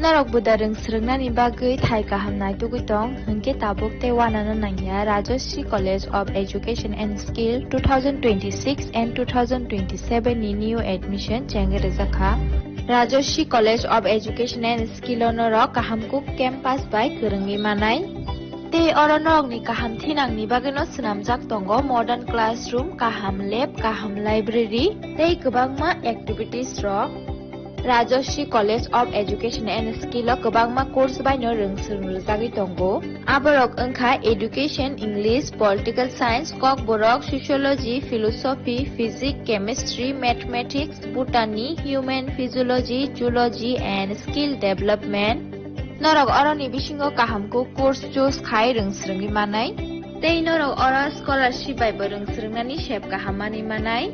Narok budareng srengna ni bagui thai kahamnai tugitong hingke tabuk te wanana nangya Rajashri College of Education and Skill 2026 and 2027 ni new admission chenge rezakha Rajashri College of Education and Skill onorok kahamkuk campus by kurungi manai te oronok ni kaham thinang ni bagino snamjak tongo modern classroom kaham lab kaham library te kwbangma activities rok Rajashri College of Education and Skill o kwbangma course baino rungsrungjagui tongo aborok wngkha education English political science kok borok sociology philosophy physics chemistry mathematics botany human physiology zoology and skill development norok oroni bisingo kahamko course choose khai rungsrungni manai tei norok oro scholarship bai rungsrungnani shep kahamani manai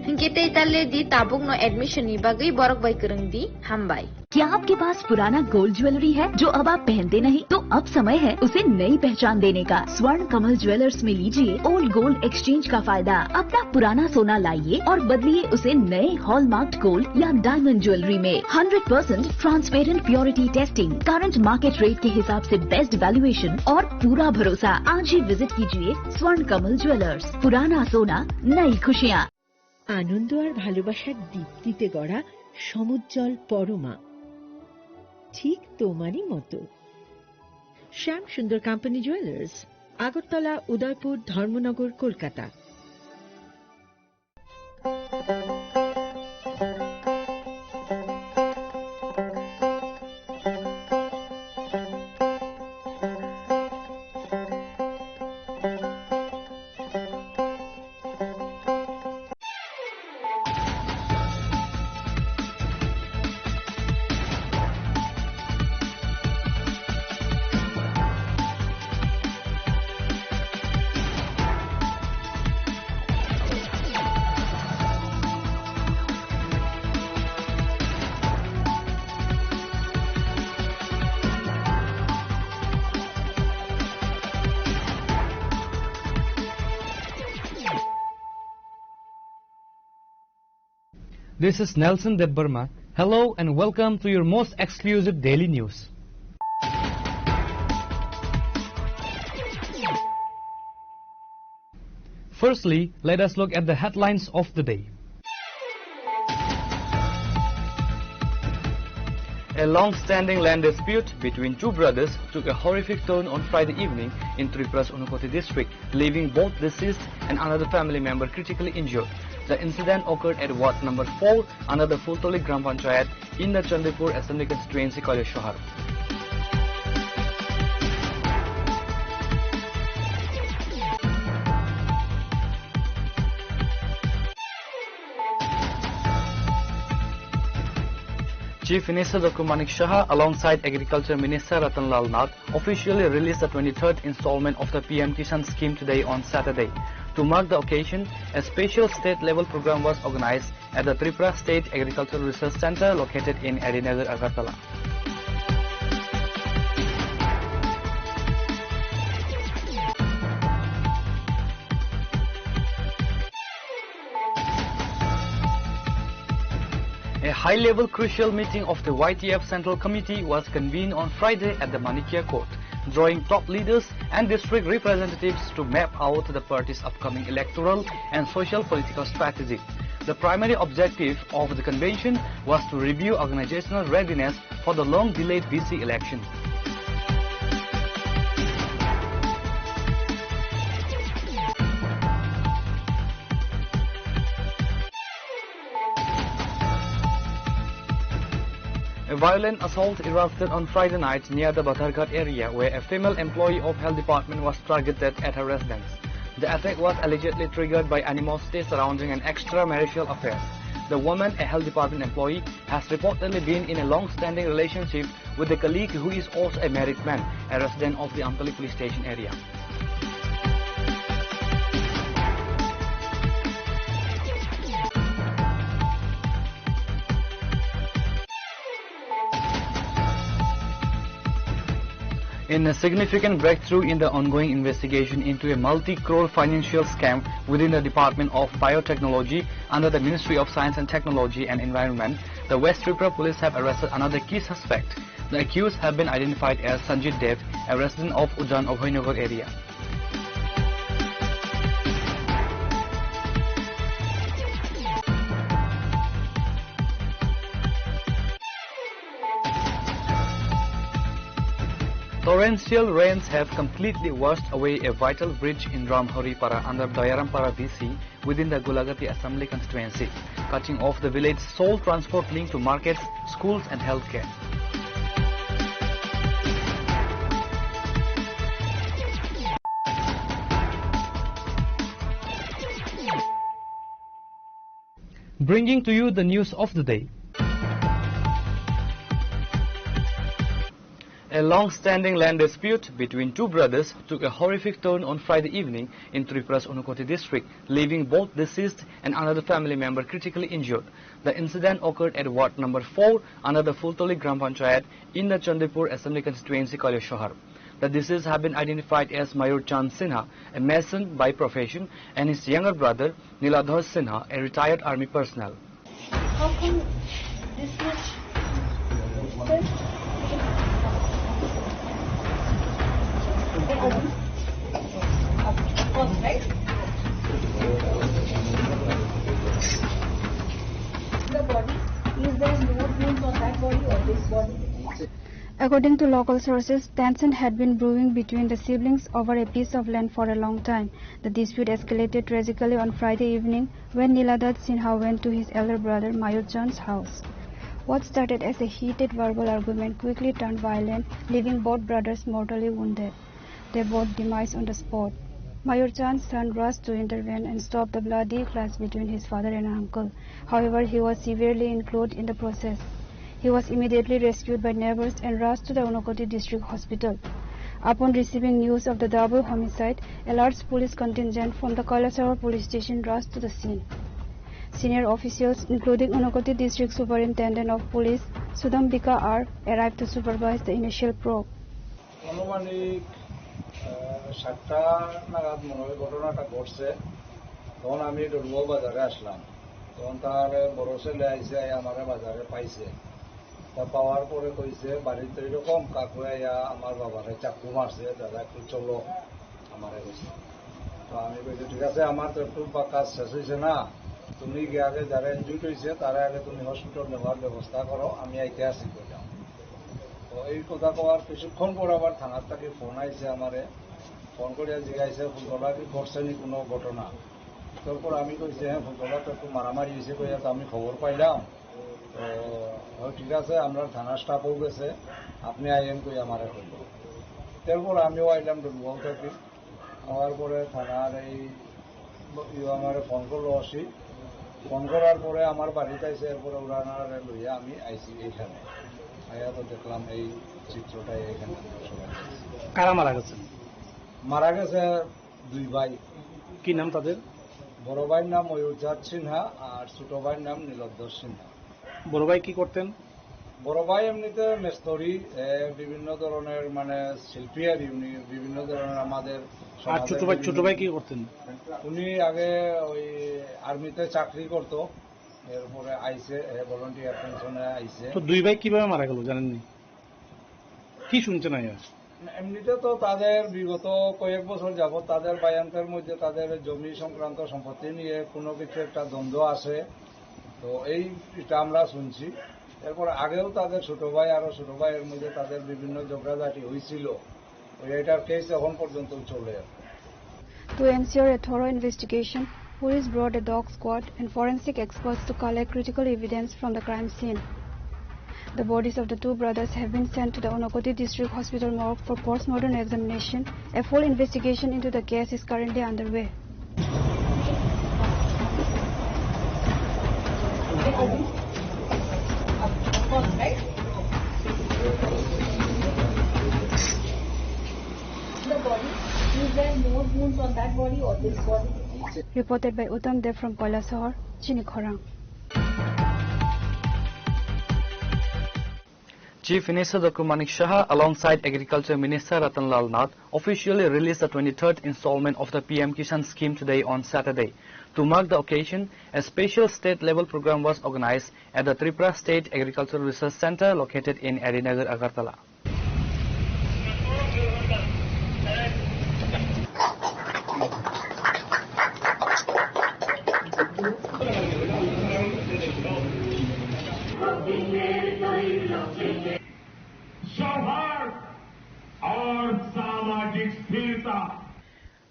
हिंकेते इताले the Tabuk no admission knee Bagai Barak by करंग दी हम by क्या आपके पास पुराना gold jewellery है जो अब आप पहनते नहीं तो अब समय है उसे नई पहचान देने का। स्वर्ण कमल ज्वेलर्स में लीजिए ओल्ड गोल्ड एक्सचेंज का फायदा। अपना पुराना सोना लाइए और बदलिए उसे नए हॉलमार्क्ड गोल्ड या डायमंड ज्वेलरी में 100% transparent purity testing, current market rate के हिसाब से बेस्ट वैल्यूएशन और पूरा भरोसा। आज ही विजिट कीजिए स्वर्ण कमल ज्वेलर्स। पुराना सोना नई खुशियाँ। আনন্দ আর ভালোবাসার দীপ্তিতে গড়া সমুজ্জ্বল পরমা, ঠিক তোমারই মতো। শ্যাম সুন্দর company jewellers, Agartala, Udaipur, Dharmanagar, Kolkata. This is Nelson Debbarma. Hello and welcome to your most exclusive daily news. Firstly, let us look at the headlines of the day. A long-standing land dispute between two brothers took a horrific turn on Friday evening in Tripura's Unakoti district, leaving both deceased and another family member critically injured. The incident occurred at Ward number 4 under the Fultoli Gram Panchayat in the Chandipur Assembly constituency, Kolej Shohar. Chief Minister Dr. Manik Shah alongside Agriculture Minister Ratan Lal Nath officially released the 23rd installment of the PM Kisan scheme today on Saturday. To mark the occasion, a special state-level program was organized at the Tripura State Agricultural Research Center located in Adinagar, Agartala. A high-level crucial meeting of the YTF Central Committee was convened on Friday at the Manikia Court, drawing top leaders and district representatives to map out the party's upcoming electoral and social political strategy. The primary objective of the convention was to review organizational readiness for the long-delayed BC election. A violent assault erupted on Friday night near the Batharghat area where a female employee of Health Department was targeted at her residence. The attack was allegedly triggered by animosity surrounding an extramarital affair. The woman, a Health Department employee, has reportedly been in a long-standing relationship with a colleague who is also a married man, a resident of the Ampali police station area. In a significant breakthrough in the ongoing investigation into a multi-crore financial scam within the Department of Biotechnology under the Ministry of Science and Technology and Environment, the West Tripura police have arrested another key suspect. The accused have been identified as Sanjit Dev, a resident of Ujan Abhoynagar area. Torrential rains have completely washed away a vital bridge in Ramhoripara under Dayarampara VC within the Gulagati Assembly constituency, cutting off the village's sole transport link to markets, schools and healthcare. Bringing to you the news of the day. A long-standing land dispute between two brothers took a horrific turn on Friday evening in Tripura's Unakoti district, leaving both deceased and another family member critically injured. The incident occurred at Ward number 4 under the Fultoli Gram Panchayat in the Chandipur Assembly constituency, Kaleshahar. The deceased have been identified as Mayur Chand Sinha, a mason by profession, and his younger brother Niladhar Sinha, a retired army personnel. How come this much? The body, is there no wounds on that body or this body? According to local sources, tension had been brewing between the siblings over a piece of land for a long time. The dispute escalated tragically on Friday evening when Niladhar Sinha went to his elder brother Mayur Chand's house. What started as a heated verbal argument quickly turned violent, leaving both brothers mortally wounded. They both demised on the spot. Mayur Chand's son rushed to intervene and stop the bloody clash between his father and uncle. However, he was severely injured in the process. He was immediately rescued by neighbors and rushed to the Unakoti district hospital. Upon receiving news of the double homicide, a large police contingent from the Kailasahar police station rushed to the scene. Senior officials, including Unakoti district superintendent of police Sudambika R, arrived to supervise the initial probe. সাতটা নাগাদ মনে হয় ঘটনাটা ঘটছে, তখন আমি ডলুয়া বাজারে আসলাম। তখন তার বড় ছেলে আইসে আমার বাজারে পাইছে, তা পাওয়ার পরে কইছে বাড়িতে এরকম কাকু আইয়া আমার বাবারে চাকু মারছে, দাদা একটু চলো আমারে কইছে। তো আমি কইছি ঠিক আছে, আমার তো একটু কাজ শেষ হয়েছে না, তুমি গিয়ে আগে যারা ইনজুর্ড হয়েছে তারা আগে তুমি হসপিটাল নেওয়ার ব্যবস্থা করো, আমি আইতে আসি কইলাম। তো এই কথা কওয়ার কিছুক্ষণ পর আবার থানার থেকে ফোন আইছে আমারে, ফোন করে জিজ্ঞাসা ফুলতলা কি করছেনি কোনো ঘটনা। তারপর আমি কইছি হ্যাঁ ফুলতলা তো একটু মারামারি হয়েছে, কইয়া তো আমি খবর পাইলাম। তো ঠিক আছে, আমরা থানার স্টাফও গেছে, আপনি আইএম কই আমারে কইল। তারপর আমিও আইলাম ডুবুয়াও থাকি, আমার পরে থানার এই আমার ফোন করলো আসি, ফোন করার পরে আমার বাড়িতে আইসে, এরপরে ওনার লইয়া আমি আইসি এইখানে আইয়া, তো দেখলাম এই চিত্রটাই এখানে। কারা মারা গেছে? মারা গেছে দুই ভাই। কি নাম তাদের? বড় ভাইয়ের নাম ময়ূর চাঁদ সিনহা আর ছোট ভাইয়ের নাম নীলধর সিনহা। বড় ভাই কি করতেন? বড় ভাই এমনিতে মেস্তরি, বিভিন্ন ধরনের মানে শিল্পী আর বিভিন্ন ধরনের আমাদের। আর ছোট ভাই কি করতেন? উনি আগে ওই আর্মিতে চাকরি করতো, এরপরে আইসে ভলান্টিয়ার পেনশনে আইসে। তো দুই ভাই কিভাবে মারা গেল জানেননি? কি শুনছেন? এমনিতে তো তাদের বিগত কয়েক বছর যাবত তাদের বায়ান্তের মধ্যে তাদের জমি সংক্রান্ত সম্পত্তি নিয়ে কোনো কিছু একটা দ্বন্দ্ব আছে, তো এইটা আমরা শুনছি। এরপর আগেও তাদের ছোট ভাই আরো ছোট ভাইয়ের মধ্যে তাদের বিভিন্ন ঝগড়াঝাটি হয়েছিল, এটার কেস এখন পর্যন্ত চলে। To ensure a thorough investigation, police brought a dog squad and forensic experts to collect critical evidence from the crime scene. The bodies of the two brothers have been sent to the Unakoti District Hospital morgue for post-mortem examination. A full investigation into the case is currently underway. The body, is there no wounds on that body or this body? Reported by Uttam Dev from Kailasahar, Chinikhorang. Chief Minister Dr. Manik Shah alongside Agriculture Minister Ratan Lal Nath officially released the 23rd installment of the PM Kishan scheme today on Saturday. To mark the occasion, a special state-level program was organized at the Tripura State Agricultural Research Center located in Adinagar, Agartala.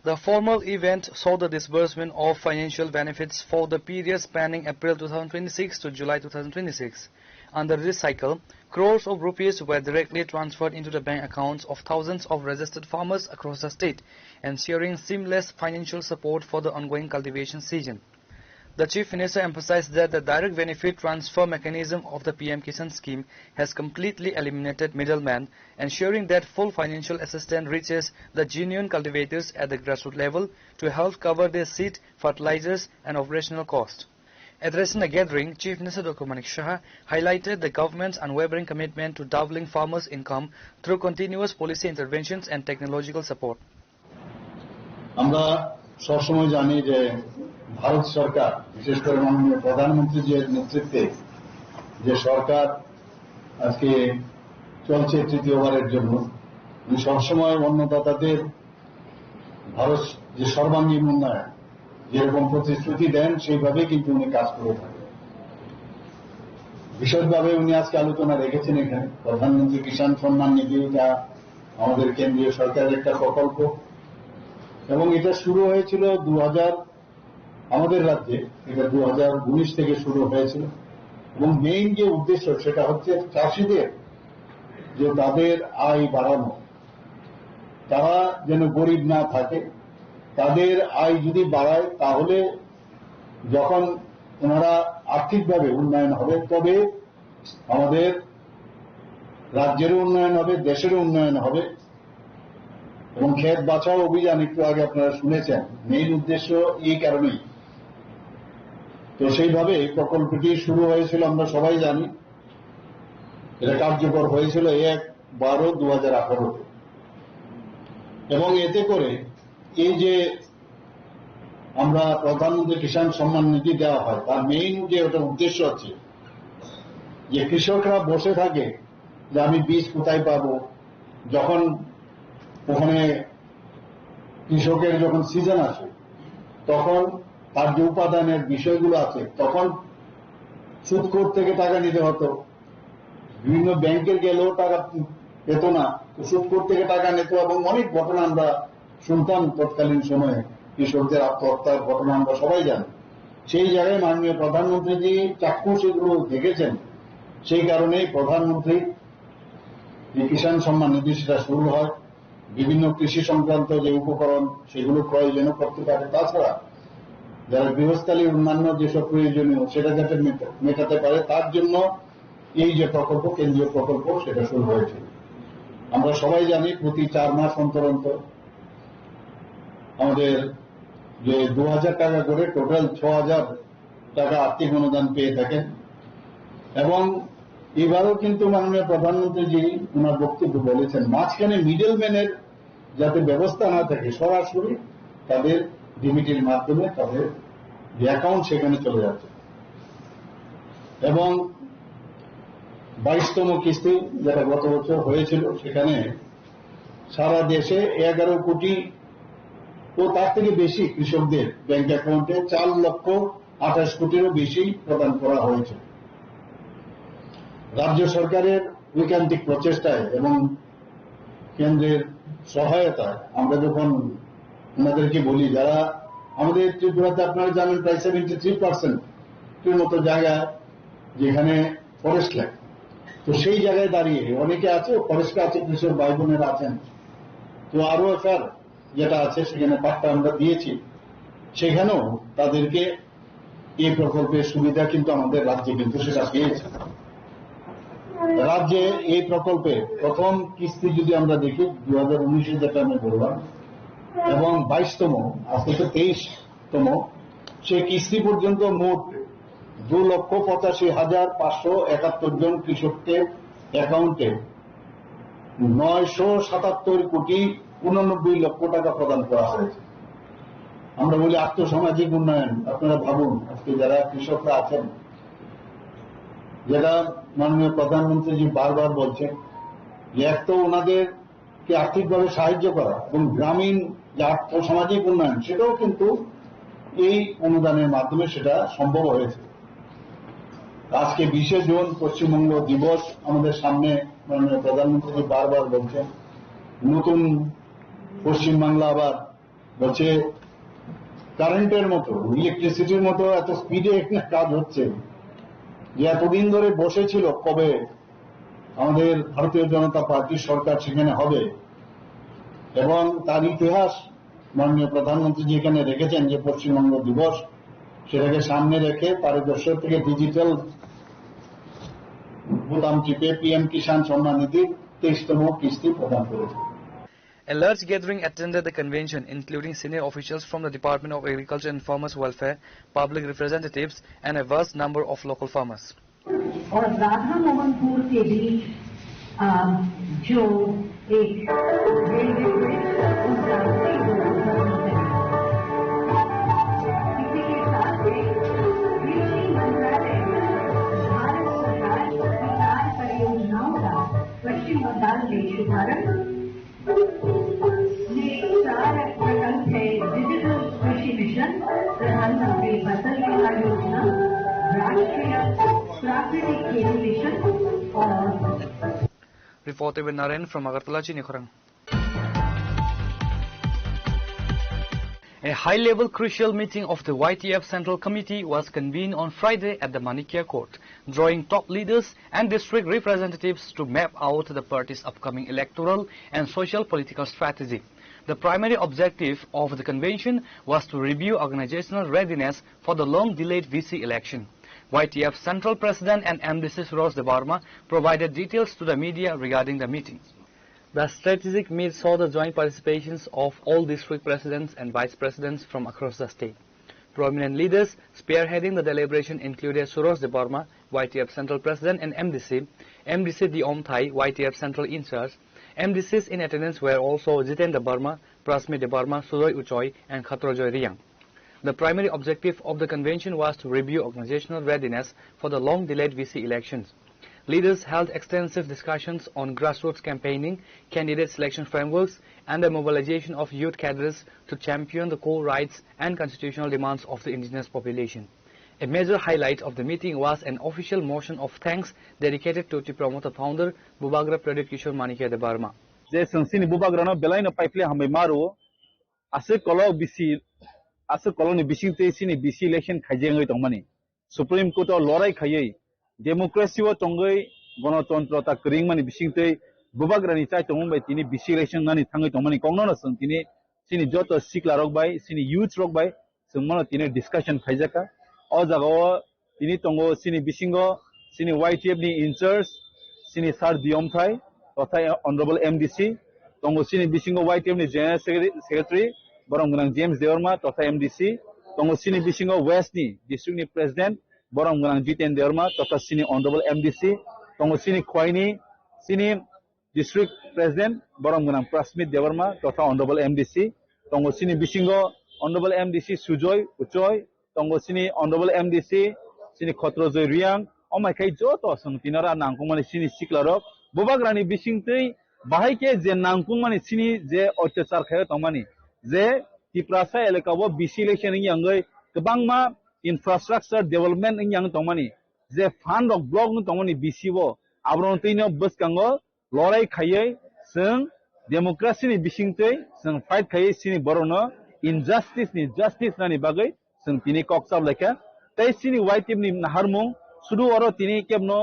The formal event saw the disbursement of financial benefits for the period spanning April 2026 to July 2026. Under this cycle, crores of rupees were directly transferred into the bank accounts of thousands of registered farmers across the state, ensuring seamless financial support for the ongoing cultivation season. The Chief Minister emphasized that the direct benefit transfer mechanism of the PM Kishan scheme has completely eliminated middlemen, ensuring that full financial assistance reaches the genuine cultivators at the grassroots level to help cover their seed, fertilizers and operational costs. Addressing the gathering, Chief Minister Dr. Manik Shah highlighted the government's unwavering commitment to doubling farmers' income through continuous policy interventions and technological support. আমরা সবসময় জানি যে ভারত সরকার, বিশেষ করে মাননীয় প্রধানমন্ত্রীর নেতৃত্বে যে সরকার আজকে চলছে তৃতীয়বারের জন্য, উনি সবসময় অন্নদাতাদের ভারত যে সর্বাঙ্গীন উন্নয়ন যেরকম প্রতিশ্রুতি দেন সেইভাবে কিন্তু উনি কাজ করে থাকেন। বিশেষভাবে উনি আজকে আলোচনা রেখেছেন এখানে প্রধানমন্ত্রী কিষাণ সম্মান নিধি, এটা আমাদের কেন্দ্রীয় সরকারের একটা প্রকল্প এবং এটা শুরু হয়েছিল আমাদের রাজ্যে এটা 2019 থেকে শুরু হয়েছিল এবং মেইন যে উদ্দেশ্য সেটা হচ্ছে চাষিদের যে তাদের আয় বাড়ানো, তারা যেন গরিব না থাকে, তাদের আয় যদি বাড়ায় তাহলে যখন ওনারা আর্থিকভাবে উন্নয়ন হবে তবে আমাদের রাজ্যেরও উন্নয়ন হবে, দেশেরও উন্নয়ন হবে। এবং ক্ষেত বাঁচাও অভিযান একটু আগে আপনারা শুনেছেন, মেইন উদ্দেশ্য এই কারণেই। তো সেইভাবে প্রকল্পটি শুরু হয়েছিল, আমরা সবাই জানি এটা কার্যকর হয়েছিল 1/12/2018 এবং এতে করে এই যে আমরা প্রধানমন্ত্রী কিষাণ সম্মান নিধি দেওয়া হয় তার মেইন যে ওটা উদ্দেশ্য হচ্ছে যে কৃষকরা বসে থাকে যে আমি বীজ কোথায় পাবো, যখন ওখানে কৃষকের যখন সিজন আসে তখন তার যে উপাদানের বিষয়গুলো আছে তখন সুদখোর থেকে টাকা নিতে হতো, বিভিন্ন ব্যাংকের গেলেও টাকা পেত না, সুদখোর থেকে টাকা নিত এবং অনেক ঘটনা আমরা শুনতাম তৎকালীন সময়ে, কৃষকদের আত্মহত্যার ঘটনা আমরা সবাই জানি। সেই জায়গায় মাননীয় প্রধানমন্ত্রী চাক্ষুষ সেগুলো দেখেছেন, সেই কারণেই প্রধানমন্ত্রী যে কিষাণ সম্মান নিধি সেটা শুরু হয়, বিভিন্ন কৃষি সংক্রান্ত যে উপকরণ সেগুলো ক্রয় যেন করতে পারে, তাছাড়া যারা গৃহস্থালী অন্যান্য যেসব প্রয়োজনীয় সেটা যাতে মেটাতে পারে তার জন্য এই যে প্রকল্প, কেন্দ্রীয় প্রকল্প সেটা শুরু হয়েছে। আমরা সবাই জানি প্রতি 4 মাস অন্তর অন্তর আমাদের যে 2000 টাকা করে টোটাল 6000 টাকা আর্থিক অনুদান পেয়ে থাকেন এবং এবারও কিন্তু মাননীয় প্রধানমন্ত্রীজি ওনার বক্তব্য বলেছেন মাঝখানে মিডলম্যানের যাতে ব্যবস্থা না থাকে, সরাসরি তাদের ডিবিটির মাধ্যমে তাদের যে অ্যাকাউন্ট সেখানে চলে যাচ্ছে এবং 22তম কিস্তি যেটা গত বছর হয়েছিল সেখানে সারা দেশে 11 কোটি ও তার থেকে বেশি কৃষকদের ব্যাংক অ্যাকাউন্টে 4,28,00,000 কোটিরও বেশি প্রদান করা হয়েছে। রাজ্য সরকারের ঐকান্তিক প্রচেষ্টায় এবং কেন্দ্রের সহায়তায় আমরা যখন ওনাদেরকে বলি, যারা আমাদের ত্রিপুরাতে আপনারা জানেন প্রায় 73% মতো জায়গা যেখানে ফরেস্ট ল্যান্ড, তো সেই জায়গায় দাঁড়িয়ে অনেকে আছে ফরেস্টে আছে, কৃষক ভাই বোনেরা আছেন, তো আরো স্যার যেটা আছে সেখানে পাট্টা আমরা দিয়েছি, সেখানেও তাদেরকে এই প্রকল্পের সুবিধা কিন্তু আমাদের রাজ্যে কিন্তু সেটা পেয়েছে। রাজ্যে এই প্রকল্পে প্রথম কিস্তি যদি আমরা দেখি 2019 যেটা আমি বললাম এবং 22তম, আজকে তো 23তম, সেই কিস্তি পর্যন্ত মোট 2,85,571 জন কৃষককে অ্যাকাউন্টে 977 কোটি 89 লক্ষ টাকা প্রদান করা হয়েছে। আমরা বলি আর্থসামাজিক উন্নয়ন। আপনারা ভাবুন, আজকে যারা কৃষকরা আছেন, যারা মাননীয় প্রধানমন্ত্রীজি বারবার বলছেন যে এক তো ওনাদেরকে আর্থিকভাবে সাহায্য করা এবং গ্রামীণ যে আর্থসামাজিক উন্নয়ন, সেটাও কিন্তু এই অনুদানের মাধ্যমে সেটা সম্ভব হয়েছে। আজকে 20শে জুন পশ্চিমবঙ্গ দিবস আমাদের সামনে, মাননীয় প্রধানমন্ত্রী বারবার বলছেন নতুন পশ্চিমবাংলা, আবার বলছে কারেন্টের মতো, ইলেকট্রিসিটির মতো এত স্পিডে কাজ হচ্ছে যে এতদিন ধরে বসেছিল কবে আমাদের ভারতীয় জনতা পার্টির সরকার সেখানে হবে, এবং তার ইতিহাস মাননীয় প্রধানমন্ত্রী যেখানে রেখেছেন যে পশ্চিমবঙ্গ দিবস, সেটাকে সামনে রেখে 5 থেকে ডিজিটাল বোতাম টিপে পিএম কিষাণ সম্মান নিধির 23তম কিস্তি প্রদান করেছে। A large gathering attended the convention, including senior officials from the Department of Agriculture and Farmers Welfare, public representatives, and a vast number of local farmers. और राधा मोहनपुर के बीच जो एक रेलवे ब्रिज इसी के साथ कृषि मंत्रालय भारत सरकार किसान परियोजनाओं का पश्चिम बंगाल में शुभारंभ, 4 प्रकल्प है डिजिटल कृषि मिशन, प्रधानमंत्री फसल बीमा योजना, राष्ट्रीय प्राकृतिक खेती मिशन और Reported by Naren from Agartala, Chinikhorang. A high-level crucial meeting of the YTF Central Committee was convened on Friday at the Manikia Court, drawing top leaders and district representatives to map out the party's upcoming electoral and social political strategy. The primary objective of the convention was to review organizational readiness for the long-delayed VC election. YTF Central President and MDC Suros Debarma provided details to the media regarding the meeting. The strategic meet saw the joint participations of all district presidents and vice presidents from across the state. Prominent leaders spearheading the deliberation included Suros Debarma, YTF Central President, and MDC Diom Thai, YTF Central in charge. MDCs in attendance were also Jiten Debarma, Prasmi Debarma, Suroy Uchoy, and Khatrojoy Riang. The primary objective of the convention was to review organizational readiness for the long-delayed VC elections. Leaders held extensive discussions on grassroots campaigning, candidate selection frameworks, and the mobilization of youth cadres to champion the core rights and constitutional demands of the indigenous population. A major highlight of the meeting was an official motion of thanks dedicated to the promoter founder Bubagra Pradip Kishore Manikia Debarma. जे संसिनी बुबाग्रानो बेलाइनो पाइपले हामै मारो आसे कलनि बिसिंते सिनि बिसि election खाइजेङै दंमानि supreme court लराय खायै democracy व तंगै गणतंत्रता करिंमानि बिसिंते बुबाग्रानि चाइ तंबाय तिनि बिसि इलेक्शन नानि थाङै दंमानि कौननो जों तिनि सिनि जत सिक्ला रकबाय सिनि यूथ रकबाय जों मानो तिनि डिस्कशन खाइजाका अ जागाव तिनि तंगो सिनि बिसिंगो सिनि YTF नि इंचार्ज सिनि सार दियम थाइ तथा ऑनरेबल MDC तंगो सिनि बिसिंगो YTF नि जनरल सेक्रेटरी बरंगनां जेम्स देवरमा तथा MDC तंगो सिनि बिसिंगो वेस्ट नि डिस्ट्रिक्ट नि प्रेसिडेंट बरंगनां जितेन देवरमा तथा सिनि ऑनरेबल MDC तंगो सिनि खोइनि सिनि डिस्ट्रिक्ट प्रेसिडेंट बरंगनां प्रस्मित देवरमा तथा ऑनरेबल MDC तंगो सिनि बिसिंगो ऑनरेबल MDC सुजय उचय तंगो सिनि ऑनरेबल MDC सिनि खत्रजय रियांग अमायखाय जत संतिनारा नांगुमानि सिनि सिक्लारक बुबाग्रानि बिसिंतै बाहायके जे नांगुमानि सिनि जे अत्याचार खाय तमानि जे तिप्रासा एलेकाव बिसि इलेक्शन यांगै गोबांमा इंफ्रास्ट्राक्चर डेवलपमेंट yang तमानि जे फान्ड रक ब्लॉक तमानि बिसिवो आब्रनतैनो बसकांगो लराय खायै जों डेमोक्रेसी नि बिसिंतै जों फाइट खायै सिनि बरनो इनजास्टिस नि जस्टिस नानि बागै जों तिनि कक्साब लेखा तै सिनि YTF नि हारमुं सुदु अरो तिनि केबनो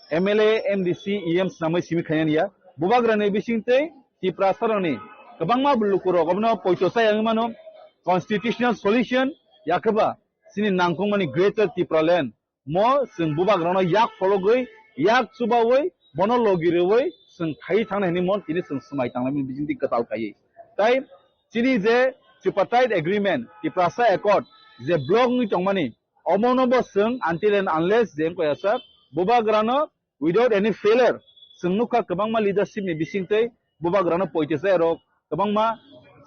MLA MDC EMs नामै सिमि खायनिया बुबाग्रानि बिसिंतै तिप्रासारनि गोबांमा बुलुकुरो गबनो पयतसा यांगमानो कन्स्टिट्यूशनल सॉल्यूशन याखबा सिनि नांगुमानि ग्रेटर तिप्रालैंड मो जों बुबाग्रानो याक फलगै याक सुबावै बनो लगिरवै जों खाय थांनायनि मन तिनि जों समाय थांनायनि बिजिंति कताल खायै ताइ सिनि जे tripartite agreement तिप्रासा accord जे ब्लॉक नि तंमानि अमनबो जों until and unless gen कोयासा बुबाग्रानो without any failure sungnuka kabangma leadership ni bisingtei bubagrano poitese rok kabangma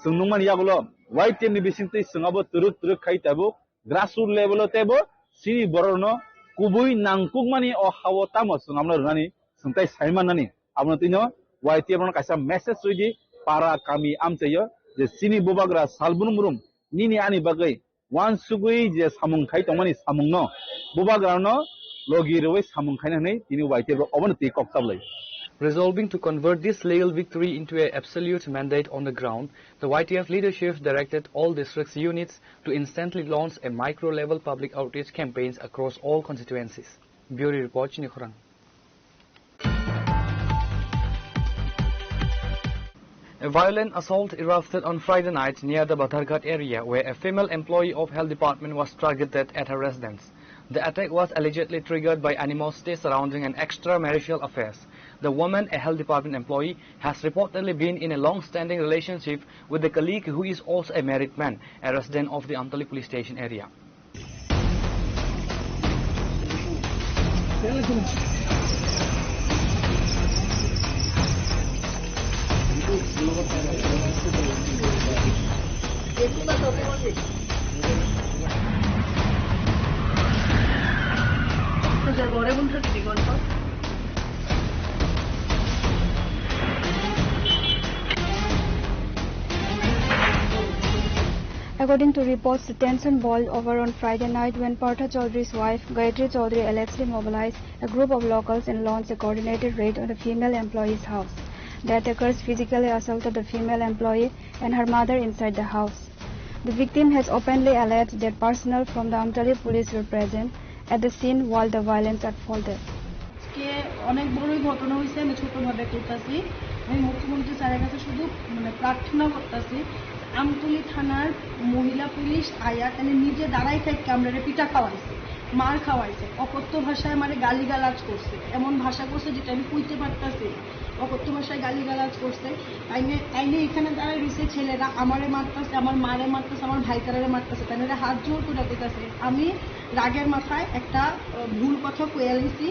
sungnungman yagulo white team ni bisingtei sungabo turuk khai tabo grassroots level tebo sini borno kubui nangkukmani o hawo tamo sungamna runani sungtai saimanani abno tino white team kaisa message suidi para kami amcheyo je sini bubagra salbunumurum nini ani bagai wan sugui je samung khai tongmani samungno bubagrano logiroi samung khai nai tini white team obonti koksablai. Resolving to convert this legal victory into an absolute mandate on the ground, the YTF leadership directed all districts units to instantly launch a micro-level public outreach campaigns across all constituencies. Bureau Report, Chinikhorang. A violent assault erupted on Friday night near the Batharghat area, where a female employee of Health Department was targeted at her residence. The attack was allegedly triggered by animosity surrounding an extramarital affairs. The woman, a Health Department employee, has reportedly been in a long-standing relationship with a colleague who is also a married man, a resident of the Amtali police station area. According to reports, the tension boiled over on Friday night when Partha Chaudhary's wife, Gayatri Chaudhary, allegedly mobilized a group of locals and launched a coordinated raid on the female employee's house. The attackers physically assaulted the female employee and her mother inside the house. The victim has openly alleged that personnel from the Amtali police were present at the scene while the violence unfolded. অনেক বড়ই ঘটনা হয়েছে আমি ছোটভাবে করতেছি আমি মুখ্যমন্ত্রী স্যারের কাছে শুধু প্রার্থনা করতেছি আমতলী থানার মহিলা পুলিশ আয়া তাহলে নিজে দাঁড়াই থেকে আমরা পিঠা খাওয়াইছে মার খাওয়াইছে অকথ্য ভাষায় আমার গালিগালাজ করছে এমন ভাষা করছে যেটা আমি কইতে পারতাছি অকথ্য ভাষায় গালিগালাজ করছে আইনে এখানে দাঁড়ায় রয়েছে ছেলেরা আমারে মারতেছে আমার মারে মারতেছে আমার ভাইতারে মারতেছে তাহলে হাত জোর করে কইতাছে আমি রাগের মাথায় একটা ভুল কথা কইয়া লিছি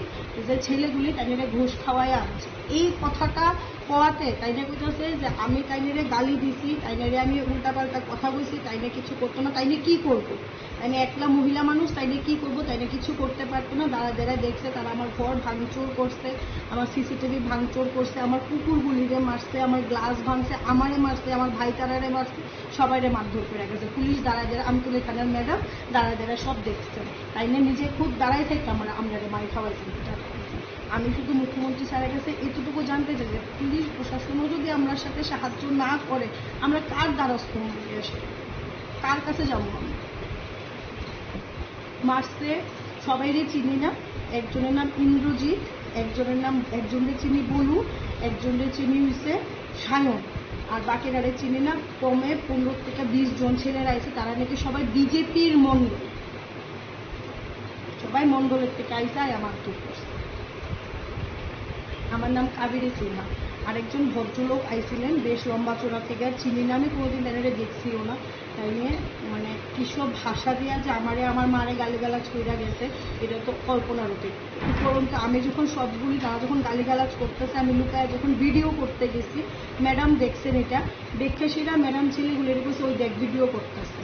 যে ছেলেগুলি তাইনে ঘুষ খাওয়াইয়া আনছে এই কথাটা কোয়াতে তাইনে কইতাছে যে আমি তাইনে গালি দিছি তাইনে আমি উল্টাপাল্টা কথা কইছি তাইনে কিছু করতো না তাইনে কি করবো তাইনে একলা মহিলা মানুষ তাইনে কি করবো তাইনে কিছু করতে পারতো না যারা দেখছে তারা আমার ঘর ভাঙচুর করছে আমার সিসিটিভি ভাঙচুর করছে আমার কুকুরগুলিরে মারছে আমার গ্লাস ভাঙছে আমারে মারছে আমার ভাইতারারে মারছে সবাইরে মারধর করে গেছে পুলিশ দাঁড়ায় আমতলী থানার ম্যাডাম দাঁড়ায় সব দেখছে তাইনে নিজে খুব দাঁড়ায় থেকে আমরা মাই খাওয়াইছি আমি শুধু মুখ্যমন্ত্রী স্যারের কাছে এতটুকু জানতে চাই যে পুলিশ প্রশাসনও যদি আমরা সাথে সাহায্য না করে আমরা কার দ্বারস্থ হবো এসে কার কাছে যাবো আমরা মারছে সবাইরে চিনি না একজনের নাম ইন্দ্রজিৎ একজনের চিনি বলু একজনের চিনি হয়েছে সায়ন আর বাকিরারে চিনি না কমে 15 থেকে 20 জন ছেলেরা আছে তারা নাকি সবাই বিজেপির মন্ডল সবাই মন্ডলের থেকে আইসা আমার তো আমার নাম কাবেরী সিনহা আরেকজন ভদ্রলোক আইছিলেন বেশ লম্বা চোরা থেকে আর চিনি না আমি কোনোদিন তাদের দেখছিও না তাই নিয়ে কিসব ভাষা দিয়া যে আমার মারে গালিগালাজ কইরা গেছে এটা তো কল্পনার অতীত উপরন্তু আমি যখন সবগুলি তারা যখন গালিগালাজ করতেছে আমি লুকায় যখন ভিডিও করতে গেছি ম্যাডাম দেখছেন এটা দেখে সেটা ম্যাডাম ছেলেগুলির বসে ওই দেখ ভিডিও করতেছে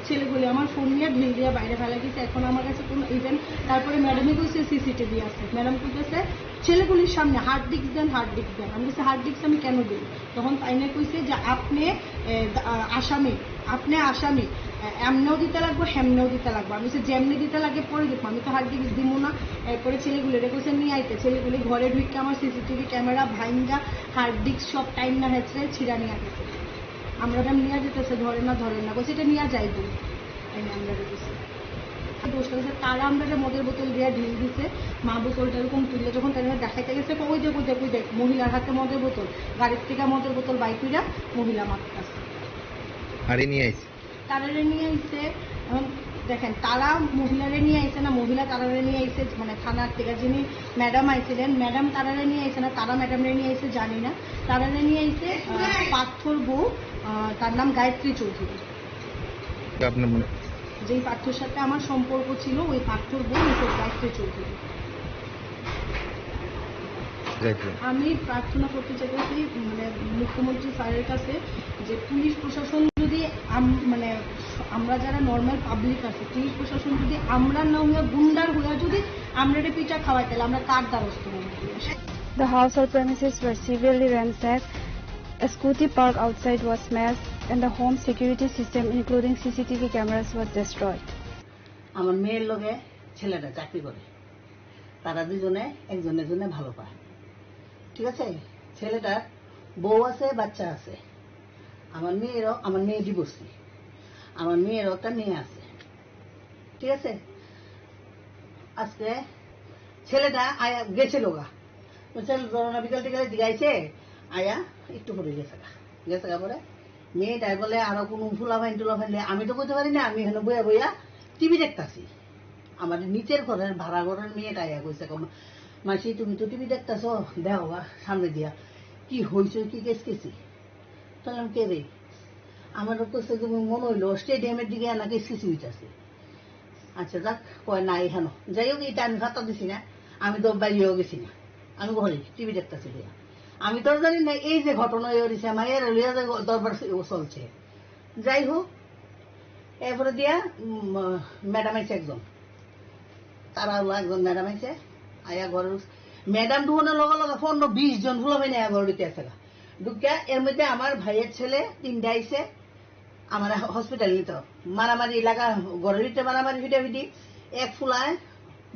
ছেলেগুলি আমার ফোন নিয়ে ঢিল দিয়ে বাইরে ফেলা গেছে এখন আমার কাছে কোনো ইভেন তারপরে ম্যাডামই কইছে সিসিটিভি আছে ম্যাডাম কইতেছে ছেলেগুলির সামনে হার্ড ডিস্ক দেন আমি বলছি হার্ড ডিস্ক আমি কেন দিই তখন তাইনে কইছে যে আপনি আসামি এমনেও দিতে লাগবো হেমনেও দিতে লাগবো আমি বলছি যেমনি দিতে লাগে পরে দেখবো আমি তো হার্ড ডিস্ক দিব না এরপরে ছেলেগুলি কইছে নিয়ে আইতে ছেলেগুলি ঘরে ঢুকে আমার সিসিটিভি ক্যামেরা ভাইঙ্গা হার্ড ডিস্ক সব টাইম না হেঁচড়ে ছিঁড়া নিয়ে গেছে আমরা নিয়ে যেতেছে ধরে না বলছে এটা নিয়ে যাইব আমরা দোষ করেছে তারা আমরা মদের বোতল দিয়ে ঢিল দিছে মা বোতলটা এরকম তুললে যখন তাদের দেখাইতে গেছে ওই দেখ মহিলার হাতে মদের বোতল গাড়ির থেকে মদের বোতল বাইকুইরা মহিলা মারতেছে তারারে নিয়ে আইছে এখন দেখেন তারা মহিলারে নিয়ে আইছে না মহিলা তারারে নিয়ে আইছে মানে থানার থেকে যিনি ম্যাডাম আইছিলেন ম্যাডাম তারারে নিয়ে আইছে না তারা ম্যাডামরে নিয়ে আইছে জানি না তারারে নিয়ে আইছে পার্থর বউ তার নাম গায়ত্রী চৌধুরী যেই পার্থর সাথে আমার সম্পর্ক ছিল ওই পার্থর বউ গায়ত্রী চৌধুরী আমি প্রার্থনা করতে চাইছি মানে মুখ্যমন্ত্রী স্যারের কাছে যে পুলিশ প্রশাসন যদি মানে আমরা যারা নর্মাল পাবলিক আছে পুলিশ প্রশাসন যদি আমরা না হইয়া গুন্ডার হইয়া যদি আমরা পিঠা খাওয়াই তাহলে আমরা কার দ্বারস্থ হব? The household premises were severely ransacked. A scooty park outside was smashed, and the home security system, including CCTV cameras, was destroyed. আমার মেয়ের লগে ছেলেটা চাকরি করে, তারা দুজনে একজন একজনে ভালো পায়, ঠিক আছে। ছেলেটার বউ আছে, বাচ্চা আছে। আমার মেয়ে ডিভোর্সি, আমার মেয়েরও একটা মেয়ে আছে, ঠিক আছে। আজকে ছেলেটা আয়া গেছে লোগা, বিকাল টিকালে জিগাইছে, আয়া একটু পরে গেছে পরে মেয়েটাই বলে আরো কোনো ফুলা ফাইন টুলা ফাইন, আমি তো করতে পারি না, আমি এখানে বইয়া বইয়া টিভি দেখতাছি। আমার নিচের ঘরের ভাড়া ঘরের মেয়েটা আয়া কইছে, মাসি তুমি তো টিভি দেখতেছ, দেখো সামনে দিয়া কি হয়েছে, কি কেস কেছি। তাহলে কে রে? আমার কাছে তুমি মনে হইলো স্টেডিয়ামের দিকে নাকি কেসি হইতেছে। আচ্ছা যাক, কয় না এখানো, যাই হোক এটা আমি ভাতা দিছি না, আমি তো বাইরেও গেছি না, আমি ঘরে টিভি দেখতেছি। আমি তো জানি না এই যে ঘটনা হয়েছে মায়ের দরবার চলছে। যাই হোক, এরপরে দিয়া ম্যাডাম আইছে একজন, তারা হলো একজন ম্যাডাম আইছে, আয়া ঘরের ম্যাডাম ঢুকানোর লগে লগে 15-20 জন ফুলো মেনে ঘর ঢুকে আছে ঢুকে। এর মধ্যে আমার ভাইয়ের ছেলে 3টা আইছে আমার হসপিটাল নিত, মারামারি এলাকা ঘরের ভিতরে মারামারি ফিটাফিটি। এক ফুলায়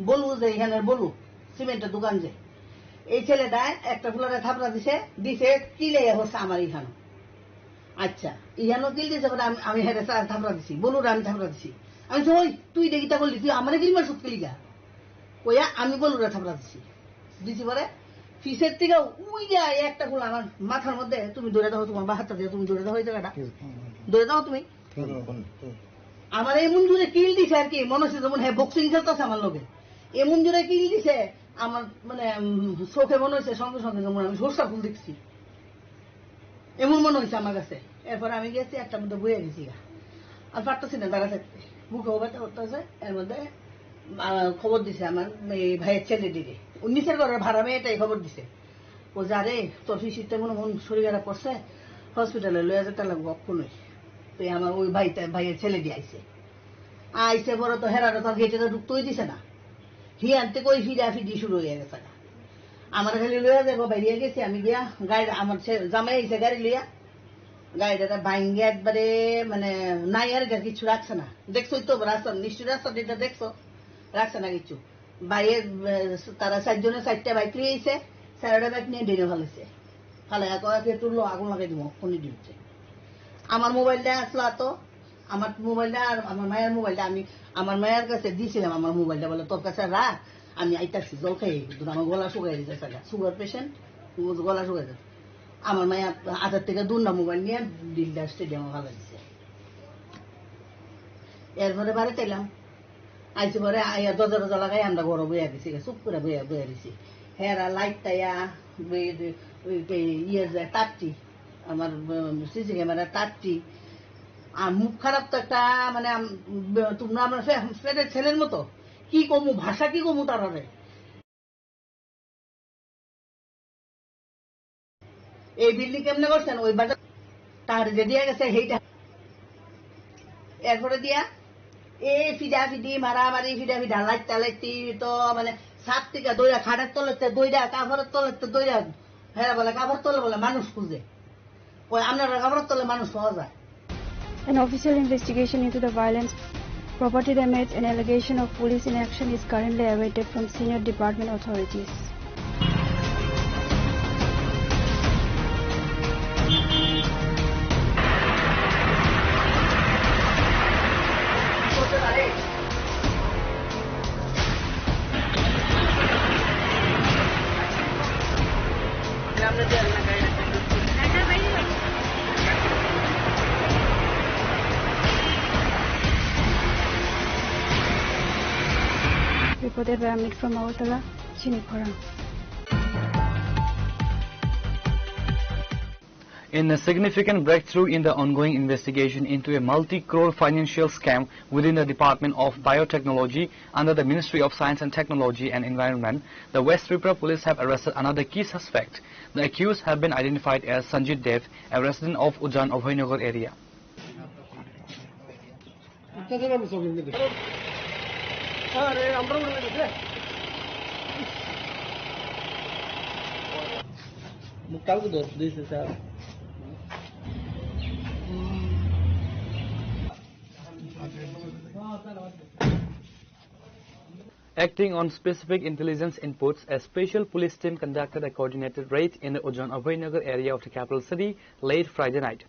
বলু যে এখানে বলু সিমেন্টের দোকান যে, এই ছেলেটা একটা ফুলারে থাপড়া দিছে কিলে হচ্ছে আমার ইহানো। আচ্ছা ইহানো কিল দিছে, আমি হেরে থাপড়া দিছি, বলুর আমি থাপড়া দিছি। আমি ওই তুই দেখিটা করলি, তুই আমার কিলমার সুদ কিলিগা কইয়া আমি বলুরে থাপড়া দিছি পরে ফিসের থেকে উই যায় একটা ফুল আমার মাথার মধ্যে, তুমি দৌড়ে দাও, তোমার বাহারটা দিয়ে তুমি দৌড়ে দাও, ওই জায়গাটা দৌড়ে দাও তুমি। আমার এমন জোরে কিল দিছে আর কি, মনে হচ্ছে যেমন হ্যাঁ বক্সিং খেলতেছে আমার লোকে, এমন জোরে কিল দিছে আমার মানে চোখে মনে হয়েছে সঙ্গে সঙ্গে যেমন আমি সরষা ফুল দেখছি, এমন মনে হয়েছে আমার কাছে। এরপর আমি গেছি একটা মধ্যে বইয়া গেছি, আর পারতেছি না দাঁড়া থাকতে, বুকে ব্যথা করতেছে। এর মধ্যে খবর দিছে আমার ভাইয়ের ছেলে দিদি, নিচের ঘরের ভাড়া মেয়েটাই খবর দিছে, ও যে আরে তোর ফিসিতে মনে মন শরীর খারাপ করছে, হসপিটালে লইয়া যেতে লাগবো অক্ষণই। তো আমার ওই ভাইয়ের ছেলে দিয়ে আইসে পরে তো হেরাটা তোর গেটে তো ঢুকতেই দিছে না, হিয়ানতে কই ফিডি শুরু হয়ে গেছে। আমার খালি লইয়া যাবো বাইরে গেছি আমি গিয়া গাড়ি, আমার জামাই আইসে গাড়ি লইয়া, গাড়িটা ভাঙ্গে একবারে মানে নাই আর কিছু রাখছে না। দেখছোই তো রাস্তা, নিশ্চয় রাস্তা যেটা দেখছো, রাখছে না কিছু। বাইরের তারা 4 জনে 4টা বাইক নিয়ে আইছে, 4টা বাইক নিয়ে ডেনে ফেলেছে, ফেলে তুললো, আগুন লাগাই দিব ফোনে দিচ্ছে। আমার মোবাইলটা আসলো তো, আমার মোবাইলটা আর আমার মায়ের মোবাইলটা আমি আমার মায়ের কাছে দিয়েছিলাম, আমার মোবাইলটা বলে তোর কাছে রাখ, আমি আইতাছি জল খাই, আমার গলা শুকাই দিতে, সুগার পেশেন্ট, গলা শুকাই দিতে। আমার মায়ের হাতের থেকে 2টা মোবাইল নিয়ে দিলদার স্টেডিয়ামে ভালো দিচ্ছে। এরপরে বাড়িতে এলাম, আইসি পরে আইয়া দরজা লাগাই আমরা ঘরে বইয়া গেছি, চুপ করে বইয়া দিছি। হেরা লাইট টাইয়া ইয়ে যায় তারটি, আমার সিসি ক্যামেরা তারটি, আর মুখ খারাপ তো একটা মানে তোমরা আমার ফেরের ছেলের মতো, কি কমু ভাষা, কি কমু তারারে। এই বিল্ডিং কেমনে করছেন ওই বাজার তার যে দিয়া গেছে সেইটা। এরপরে দিয়া এই ফিডাফিডি মারামারি ফিডাফিডা লাইটটা লাইটি তো মানে 7 থেকে দইরা খাটের তলেতে দইরা কাপড়ের তলেতে দইরা, হ্যাঁ বলে কাপড় তলে বলে মানুষ খুঁজে, ওই আপনারা কাপড়ের তলে মানুষ পাওয়া যায়। An official investigation into the violence, property damage and allegation of police inaction is currently awaited from senior department authorities. Reported by Amit from Agartala, Chinikhora. In a significant breakthrough in the ongoing investigation into a multi-crore financial scam within the Department of Biotechnology under the Ministry of Science and Technology and Environment, the West Tripura police have arrested another key suspect. The accused have been identified as Sanjit Dev, a resident of Ujan Abhaynagar area. Acting on specific intelligence inputs, a special police team conducted a coordinated raid in the Ujan Abhaynagar area of the capital city late Friday night.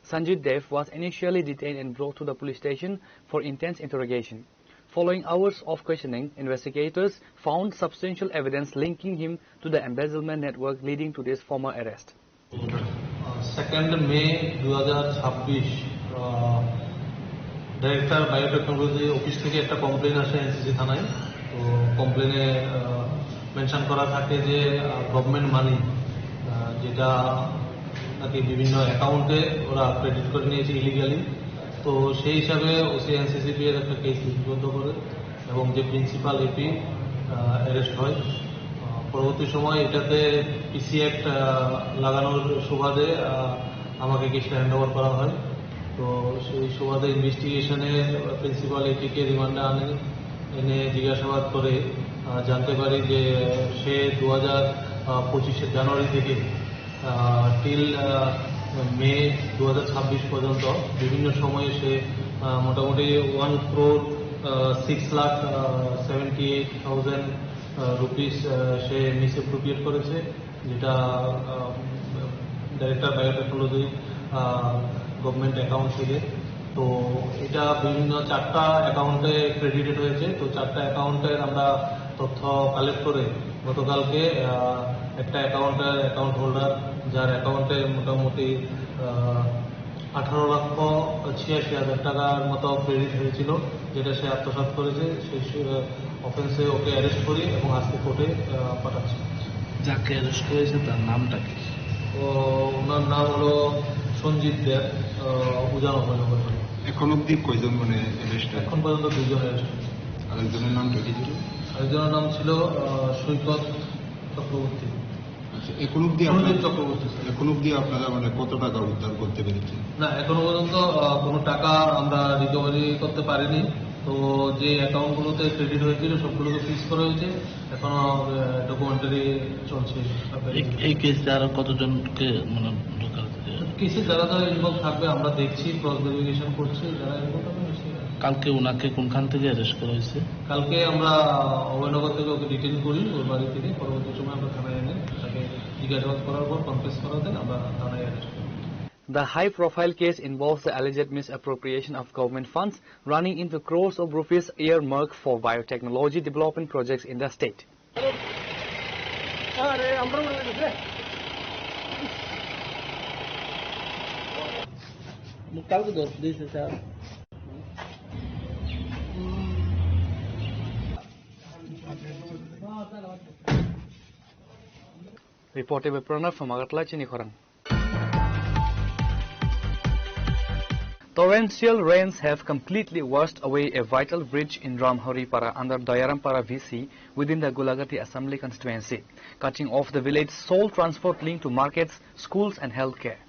Sanjit Dev was initially detained and brought to the police station for intense interrogation. Following hours of questioning, investigators found substantial evidence linking him to the embezzlement network leading to this former arrest. 2nd May 2026 Director Biotechnology Office থেকে একটা complain আসে NCC থানায়। তো কমপ্লেনে mention করা থাকে যে government মানি যেটা নাকি বিভিন্ন অ্যাকাউন্টে ওরা ক্রেডিট করে নিয়েছে ইলিগালি। তো সেই হিসাবে ওসি এনসিসিপি এর একটা কেস লিপিবদ্ধ করে এবং যে প্রিন্সিপাল এপি অ্যারেস্ট হয়। পরবর্তী সময় এটাতে পিসি অ্যাক্ট লাগানোর সুবাদে আমাকে কেসটা হ্যান্ড ওভার করা হয়। তো সেই সুবাদে ইনভেস্টিগেশনে প্রিন্সিপাল এপিকে রিমান্ডে এনে জিজ্ঞাসাবাদ করে জানতে পারি যে সে 2025 জানুয়ারি থেকে টিল মে 2026 পর্যন্ত বিভিন্ন সময়ে সে মোটামুটি 1,06,78,000 রুপিস সে মিসঅ্যাপ্রোপ্রিয়েট করেছে, যেটা ডাইরেক্টর বায়োটেকনোলজি গভর্নমেন্ট অ্যাকাউন্ট থেকে। তো এটা বিভিন্ন 4টা অ্যাকাউন্টে ক্রেডিটেড হয়েছে। তো 4টা অ্যাকাউন্টের আমরা তথ্য কালেক্ট করে গতকালকে একটা অ্যাকাউন্ট হোল্ডার যার অ্যাকাউন্টে মোটামুটি 18,86,000 টাকার মতো ক্রেডিট হয়েছিল, যেটা সে আত্মসাৎ করেছে। সেই অফেন্সে ওকে অ্যারেস্ট করি এবং আজকে কোর্টে পাঠাচ্ছি। যাকে অ্যারেস্ট করেছে তার নামটা কি? ওনার নাম হলো সঞ্জিত দেব, উজান অভয়নগর। এখন অব্দি কয়জন মানে অ্যারেস্ট? এখন পর্যন্ত 2জন অ্যারেস্ট হয়েছে। আরেকজনের নামটা কি ছিল? আরেকজনের নাম ছিল সৈকত চক্রবর্তী। এখন অব্দি আপনারা মানে কত টাকা উদ্ধার করতে পেরেছেন? না, এখনো পর্যন্ত কোনো টাকা আমরা রিকভারি করতে পারিনি। তো যে অ্যাকাউন্টগুলোতে ক্রেডিট হয়েছিল সবগুলোকে ফ্রিজ করা হয়েছে, এখনো ডকুমেন্টারি চলছে। এই কেসে আরো কতজনকে মানে কেসে যারা যারা ইনভলভ থাকবে আমরা দেখছি, ক্রস ভেরিফিকেশন করছি, যারা ইনভলভ থাকবে। কালকে ওনাকে কোনখান থেকে অ্যারেস্ট করা হয়েছে? কালকে আমরা অভয়নগর থেকে ওকে ডিটেইন করি ওর বাড়ি থেকে। পরবর্তী সময় আমরা থানায় এনে তাকে জিজ্ঞাসাবাদ করার পর কনফেস করাতে আমরা থানায় অ্যারেস্ট করি। The high-profile case involves the alleged misappropriation of government funds running into crores of rupees earmarked for biotechnology development projects in the state. Reported by Pranav from Agartala, Chinikhorang. Torrential rains have completely washed away a vital bridge in Ramharipara under Dayarampara VC within the Gulagati Assembly constituency, cutting off the village's sole transport link to markets, schools and healthcare.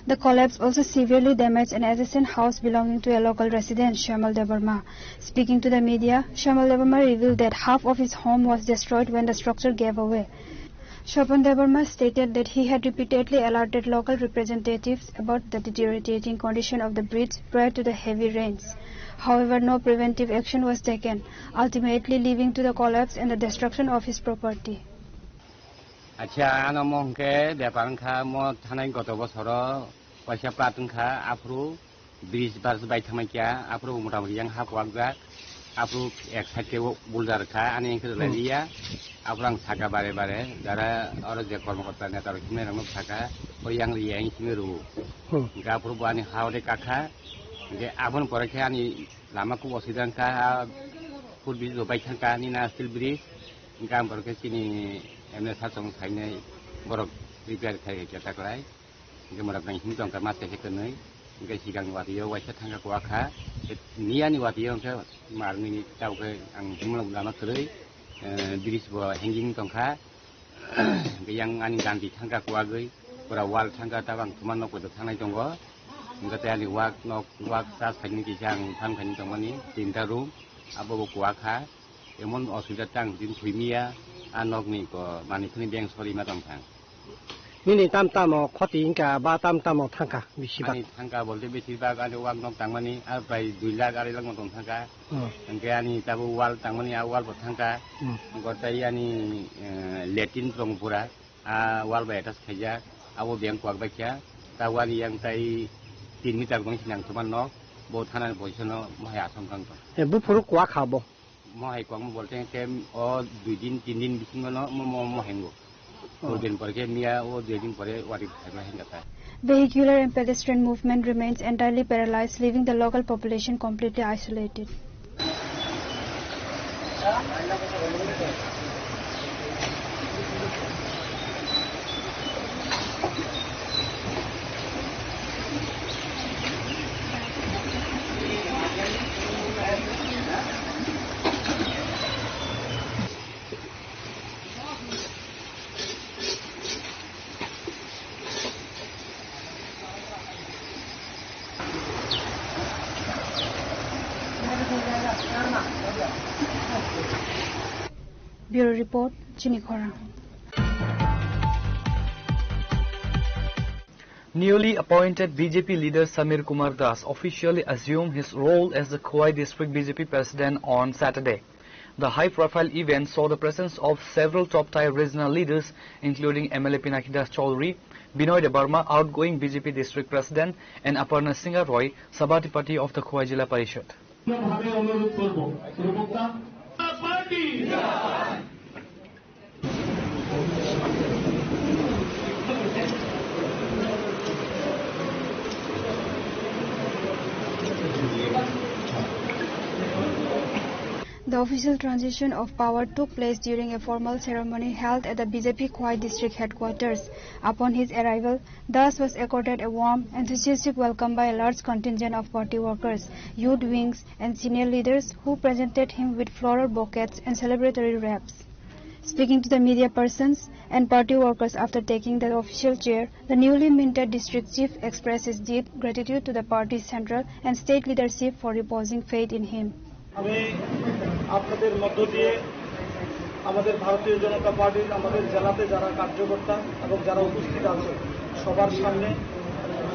The collapse also severely damaged an adjacent house belonging to a local resident, Shamal Devarma. Speaking to the media, Shamal Devarma revealed that half of his home was destroyed when the structure gave away. Shamal Devarma stated that he had repeatedly alerted local representatives about the deteriorating condition of the bridge prior to the heavy rains. However, no preventive action was taken, ultimately leading to the collapse and the destruction of his property. আচ্ছা আনমকে ব্যাপারখা ম থানাই গত বছর পয়সা প্লাটনখা আফরু bridge बारस बाय थांनायखा आफ्रो मोटामुटी yang ha kwakga आफ्रो एक साइड के बुलदार खा आने इनके लालिया आफ्रां थाका बारे बारे दारा और जे कर्मकर्ता नेता रखिमे रंग थाका ओ yang लिया इनके रू गाफ्रो बानी हावदे काखा जे आबन परेखे आनी लामा को बसिदान का फुट ब्रिज बाय थांका नि ना स्टिल ब्रिज गाम परेखे सिनी एमने सासं थाइने बरक रिपेयर खाय केटाकलाय जे मरा गां हिम दंका मासे हेकनै गे सिगां वादियो वाइसा थांगा कोआखा नियानि वादियो ओंखे मारनि दावगे आं हिमलं लामा खरै ब्रिज बो हेंगिं दंखा गे yang ani गांदि थांगा कोआगै पुरा वाल थांगा ताबां तुमान नक बो थांनाय दङ गते ani वाक नक वाक सा साइनि किसां थांखानि दंमानि तीनटा रूम आबो कोआखा एमन असुबिदा तां दिन फुइमिया आनकनि को मानिखनि बेंक सरिमा दंखा Nini tam-tamo khoti inka ba tam-tamo thangka bisibak. Ani thangka bolte besibak ani wak nok tangmani abai 2 lakh ari lang motong thangka. Engke ani tabu wal tangmani awal bot thangka. Gotai ani letin prong pura wal ba atas khaja abo beng kwak bakya tawani yang tai 3 meter bang sinang tuman no bo thanan position mohya songkang to. Bu puru kwa khabo. Mohai kwang bolte kem o 2 din 3 din bising no mo hengo. Vehicular and pedestrian movement remains entirely paralyzed, leaving the local population completely isolated. Bureau Report, Chinikhora. Newly appointed BJP leader Samir Kumar Das officially assumed his role as the Khowai District BJP president on Saturday. The high-profile event saw the presence of several top-tier regional leaders, including MLA Pinaki Das Chaudhary, Binoy Debarma, outgoing BJP district president, and Aparna Singha Roy, Sabhatipati of the Khowai Jilla Parishad. The official transition of power took place during a formal ceremony held at the BJP Khowai district headquarters. Upon his arrival, Das was accorded a warm, enthusiastic welcome by a large contingent of party workers, youth wings, and senior leaders who presented him with floral bouquets and celebratory wraps. Speaking to the media persons and party workers after taking the official chair, the newly minted district chief expressed his deep gratitude to the party's central and state leadership for reposing faith in him. আমি আপনাদের মধ্য দিয়ে আমাদের ভারতীয় জনতা পার্টির আমাদের জেলাতে যারা কার্যকর্তা এবং যারা উপস্থিত আছে সবার সামনে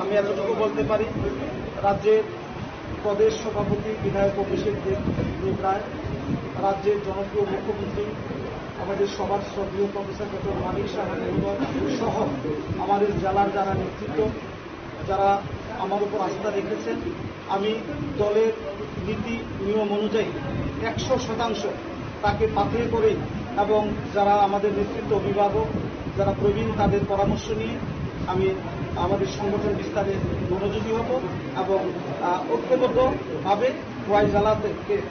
আমি এতটুকু বলতে পারি রাজ্যের প্রদেশ সভাপতি বিধায়ক অভিষেক দেব রায় রাজ্যের জনপ্রিয় মুখ্যমন্ত্রী আমাদের সবার শ্রদ্ধেয় প্রফেসর ডক্টর মানিক সাহা সহ আমাদের জেলার যারা নেতৃত্ব যারা আমার উপর আস্থা রেখেছেন আমি দলের নীতি নিয়ম অনুযায়ী 100% তাকে পাথেয় করে এবং যারা আমাদের নেতৃত্ব অভিভাবক যারা প্রবীণ তাদের পরামর্শ নিয়ে আমি আমাদের সংগঠন বিস্তারে মনোযোগী হব এবং ঐক্যবদ্ধভাবে খোয়াই জেলা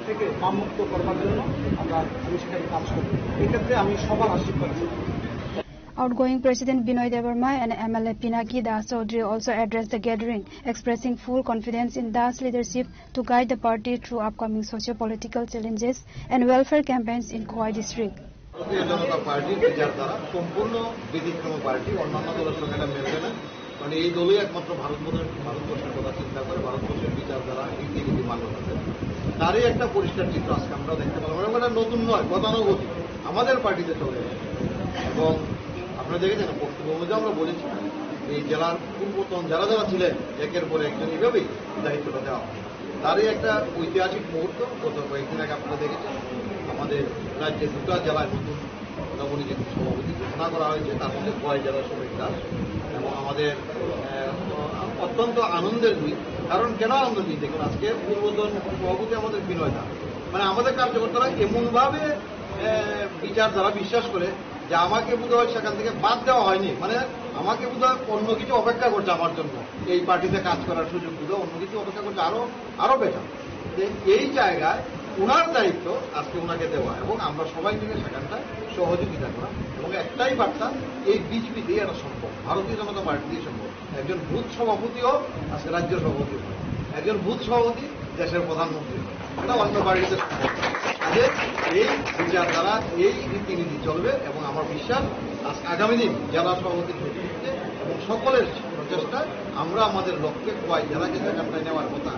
থেকে বামমুক্ত করবার জন্য আমরা আবিষ্কারী কাজ করব এক্ষেত্রে আমি সবার আশীর্বাদ চাই। Outgoing President Binoy Debarma and MLA Pinaki Das Chaudhary also addressed the gathering, expressing full confidence in Das leadership to guide the party through upcoming socio-political challenges and welfare campaigns in Khowai district. ভারতীয় জনতা পার্টির বিচারধারা সম্পূর্ণ ব্যতিক্রম party অন্যান্য দলের সঙ্গে এটা মেলবে না কারণ এই দলই একমাত্র ভারতবর্ষের কথা চিন্তা করে ভারতবর্ষের বিচারধারা রীতিনীতি মান্য করে তারই একটা পরিষ্কার চিত্র আজকে আমরা দেখতে পেলাম এবং এটা নতুন নয় গতানুগতিক আমাদের পার্টিতে চলে গেছে এবং আপনারা দেখেছেন পশ্চিমবঙ্গে আমরা বলেছি এই জেলার পূর্বতন যারা যারা ছিলেন একের পর একজন এইভাবেই দায়িত্বটা দেওয়া হয় তারই একটা ঐতিহাসিক মুহূর্ত গত কয়েকদিন আগে আপনারা দেখেছেন আমাদের রাজ্যের দুটা জেলায় নতুন নবনিযুক্ত সভাপতি ঘোষণা করা হয়েছে তার মধ্যে খোয়াই জেলার সবাই দাস এবং আমাদের অত্যন্ত আনন্দের কারণ কেন আনন্দ দিই দেখুন আজকে পূর্বতন সভাপতি আমাদের বিনয় দা মানে আমাদের কার্যকর্তারা এমনভাবে বিচার যারা বিশ্বাস করে যে আমাকে বোধহয় সেখান থেকে বাদ দেওয়া হয়নি মানে আমাকে বোধহয় অন্য কিছু অপেক্ষা করছে আমার জন্য এই পার্টিতে কাজ করার সুযোগ বোধহয় অন্য কিছু অপেক্ষা করছে আরো বেটার এই জায়গায় ওনার দায়িত্ব আজকে ওনাকে দেওয়া এবং আমরা সবাই মিলে সেখানটা সহযোগিতা করা এবং একটাই বার্তা এই বিজেপি দিয়ে এটা সম্ভব ভারতীয় জনতা পার্টি দিয়ে সম্ভব একজন বুথ সভাপতিও আজকে রাজ্য সভাপতি হয় একজন বুথ সভাপতি দেশের প্রধানমন্ত্রী এটা অন্য পার্টিতে যে এই বিচারধারা এই রীতিনীতি চলবে এবং আমার বিশ্বাস আগামী দিন জেলা সভাপতির নেতৃত্বে এবং সকলের প্রচেষ্টা আমরা আমাদের লক্ষ্যে কয় জেলাকে সেখানটায় নেওয়ার কথা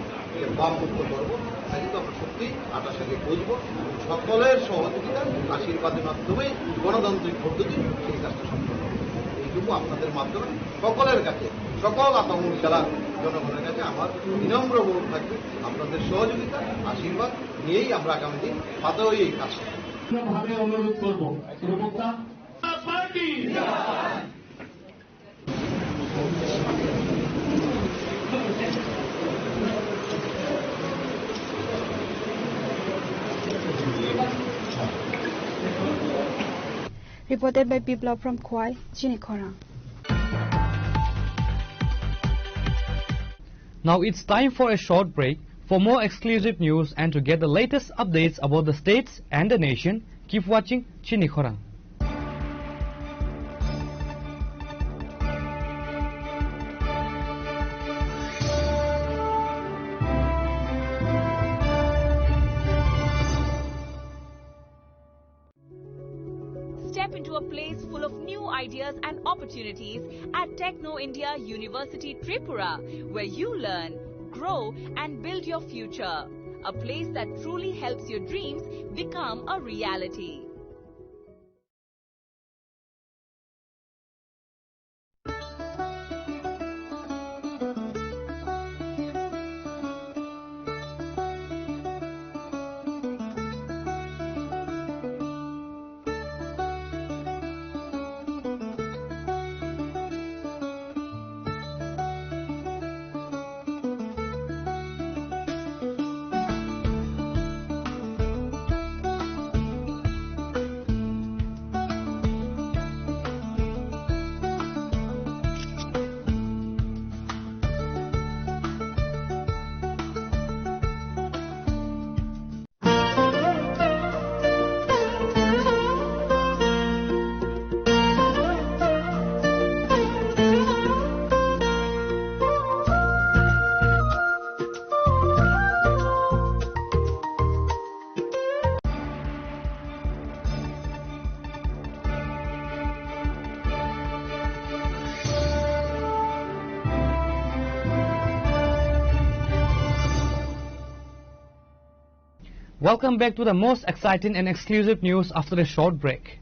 বাম মুক্ত করবো তা কিন্তু আমরা সত্যি 28 বুঝবো সকলের সহযোগিতা আশীর্বাদের মাধ্যমেই গণতান্ত্রিক পদ্ধতি সেই কাজটা সম্পন্ন হবে এইটুকু আপনাদের মাধ্যমে সকলের কাছে সকল আপামর জেলার জনগণের কাছে আমার বিনম্র অনুরোধ থাকবে আপনাদের সহযোগিতা আশীর্বাদ নিয়েই আমরা আগামী দিন বাধা হয়ে এই কাজ অনুরোধ করবো Reported by Biplab from Khwai, Chinikhora. Now it's time for a short break. For more exclusive news and to get the latest updates about the states and the nation, keep watching Chinikhora. Step into a place full of new ideas and opportunities at Techno India University Tripura, where you learn, grow and build your future. A place that truly helps your dreams become a reality. Welcome back to the most exciting and exclusive news after a short break.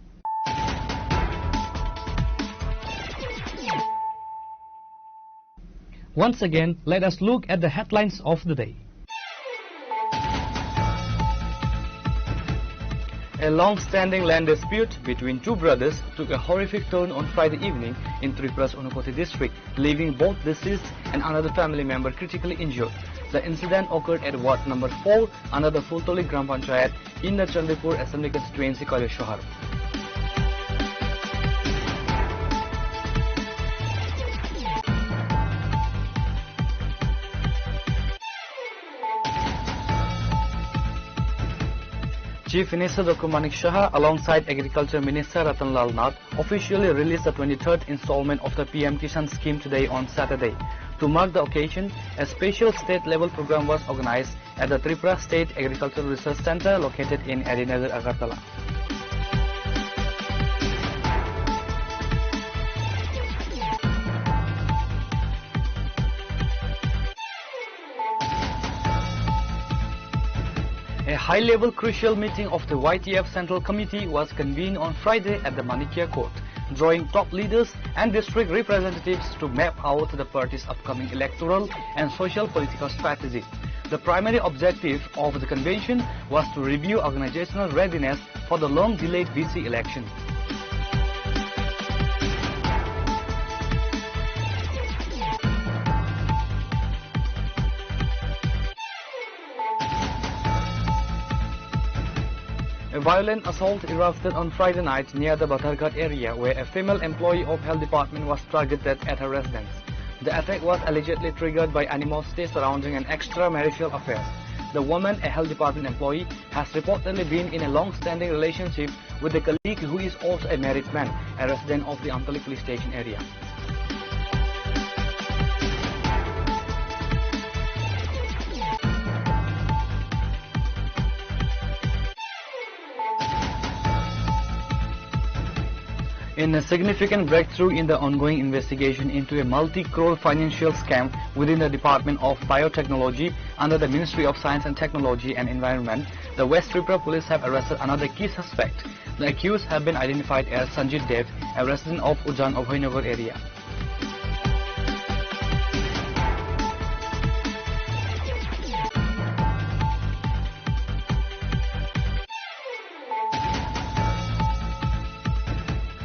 Once again, let us look at the headlines of the day. A long-standing land dispute between two brothers took a horrific turn on Friday evening in Tripura's Unukoti district, leaving both deceased and another family member critically injured. The incident occurred at Ward number 4 under the Fultoli Gram Panchayat in the Chandipur Assembly constituency, Shohar. Chief Minister Dr. Manik Shah alongside Agriculture Minister Ratan Lal Nath officially released the 23rd installment of the PM Kishan scheme today on Saturday. To mark the occasion, a special state-level program was organized at the Tripura State Agricultural Research Center located in Adinagar, Agartala. A high-level crucial meeting of the YTF Central Committee was convened on Friday at the Manikya Court, drawing top leaders and district representatives to map out the party's upcoming electoral and social political strategy. The primary objective of the convention was to review organizational readiness for the long-delayed BC election. violent assault erupted on Friday night near the Batharghat area where a female employee of Health Department was targeted at her residence. The attack was allegedly triggered by animosity surrounding an extramarital affair. The woman, a Health Department employee, has reportedly been in a long-standing relationship with a colleague who is also a married man, a resident of the Amtali police station area. In a significant breakthrough in the ongoing investigation into a multi-crore financial scam within the Department of Biotechnology under the Ministry of Science and Technology and Environment, the West Tripura police have arrested another key suspect. The accused have been identified as Sanjit Dev, a resident of Ujan Abhoynagar area.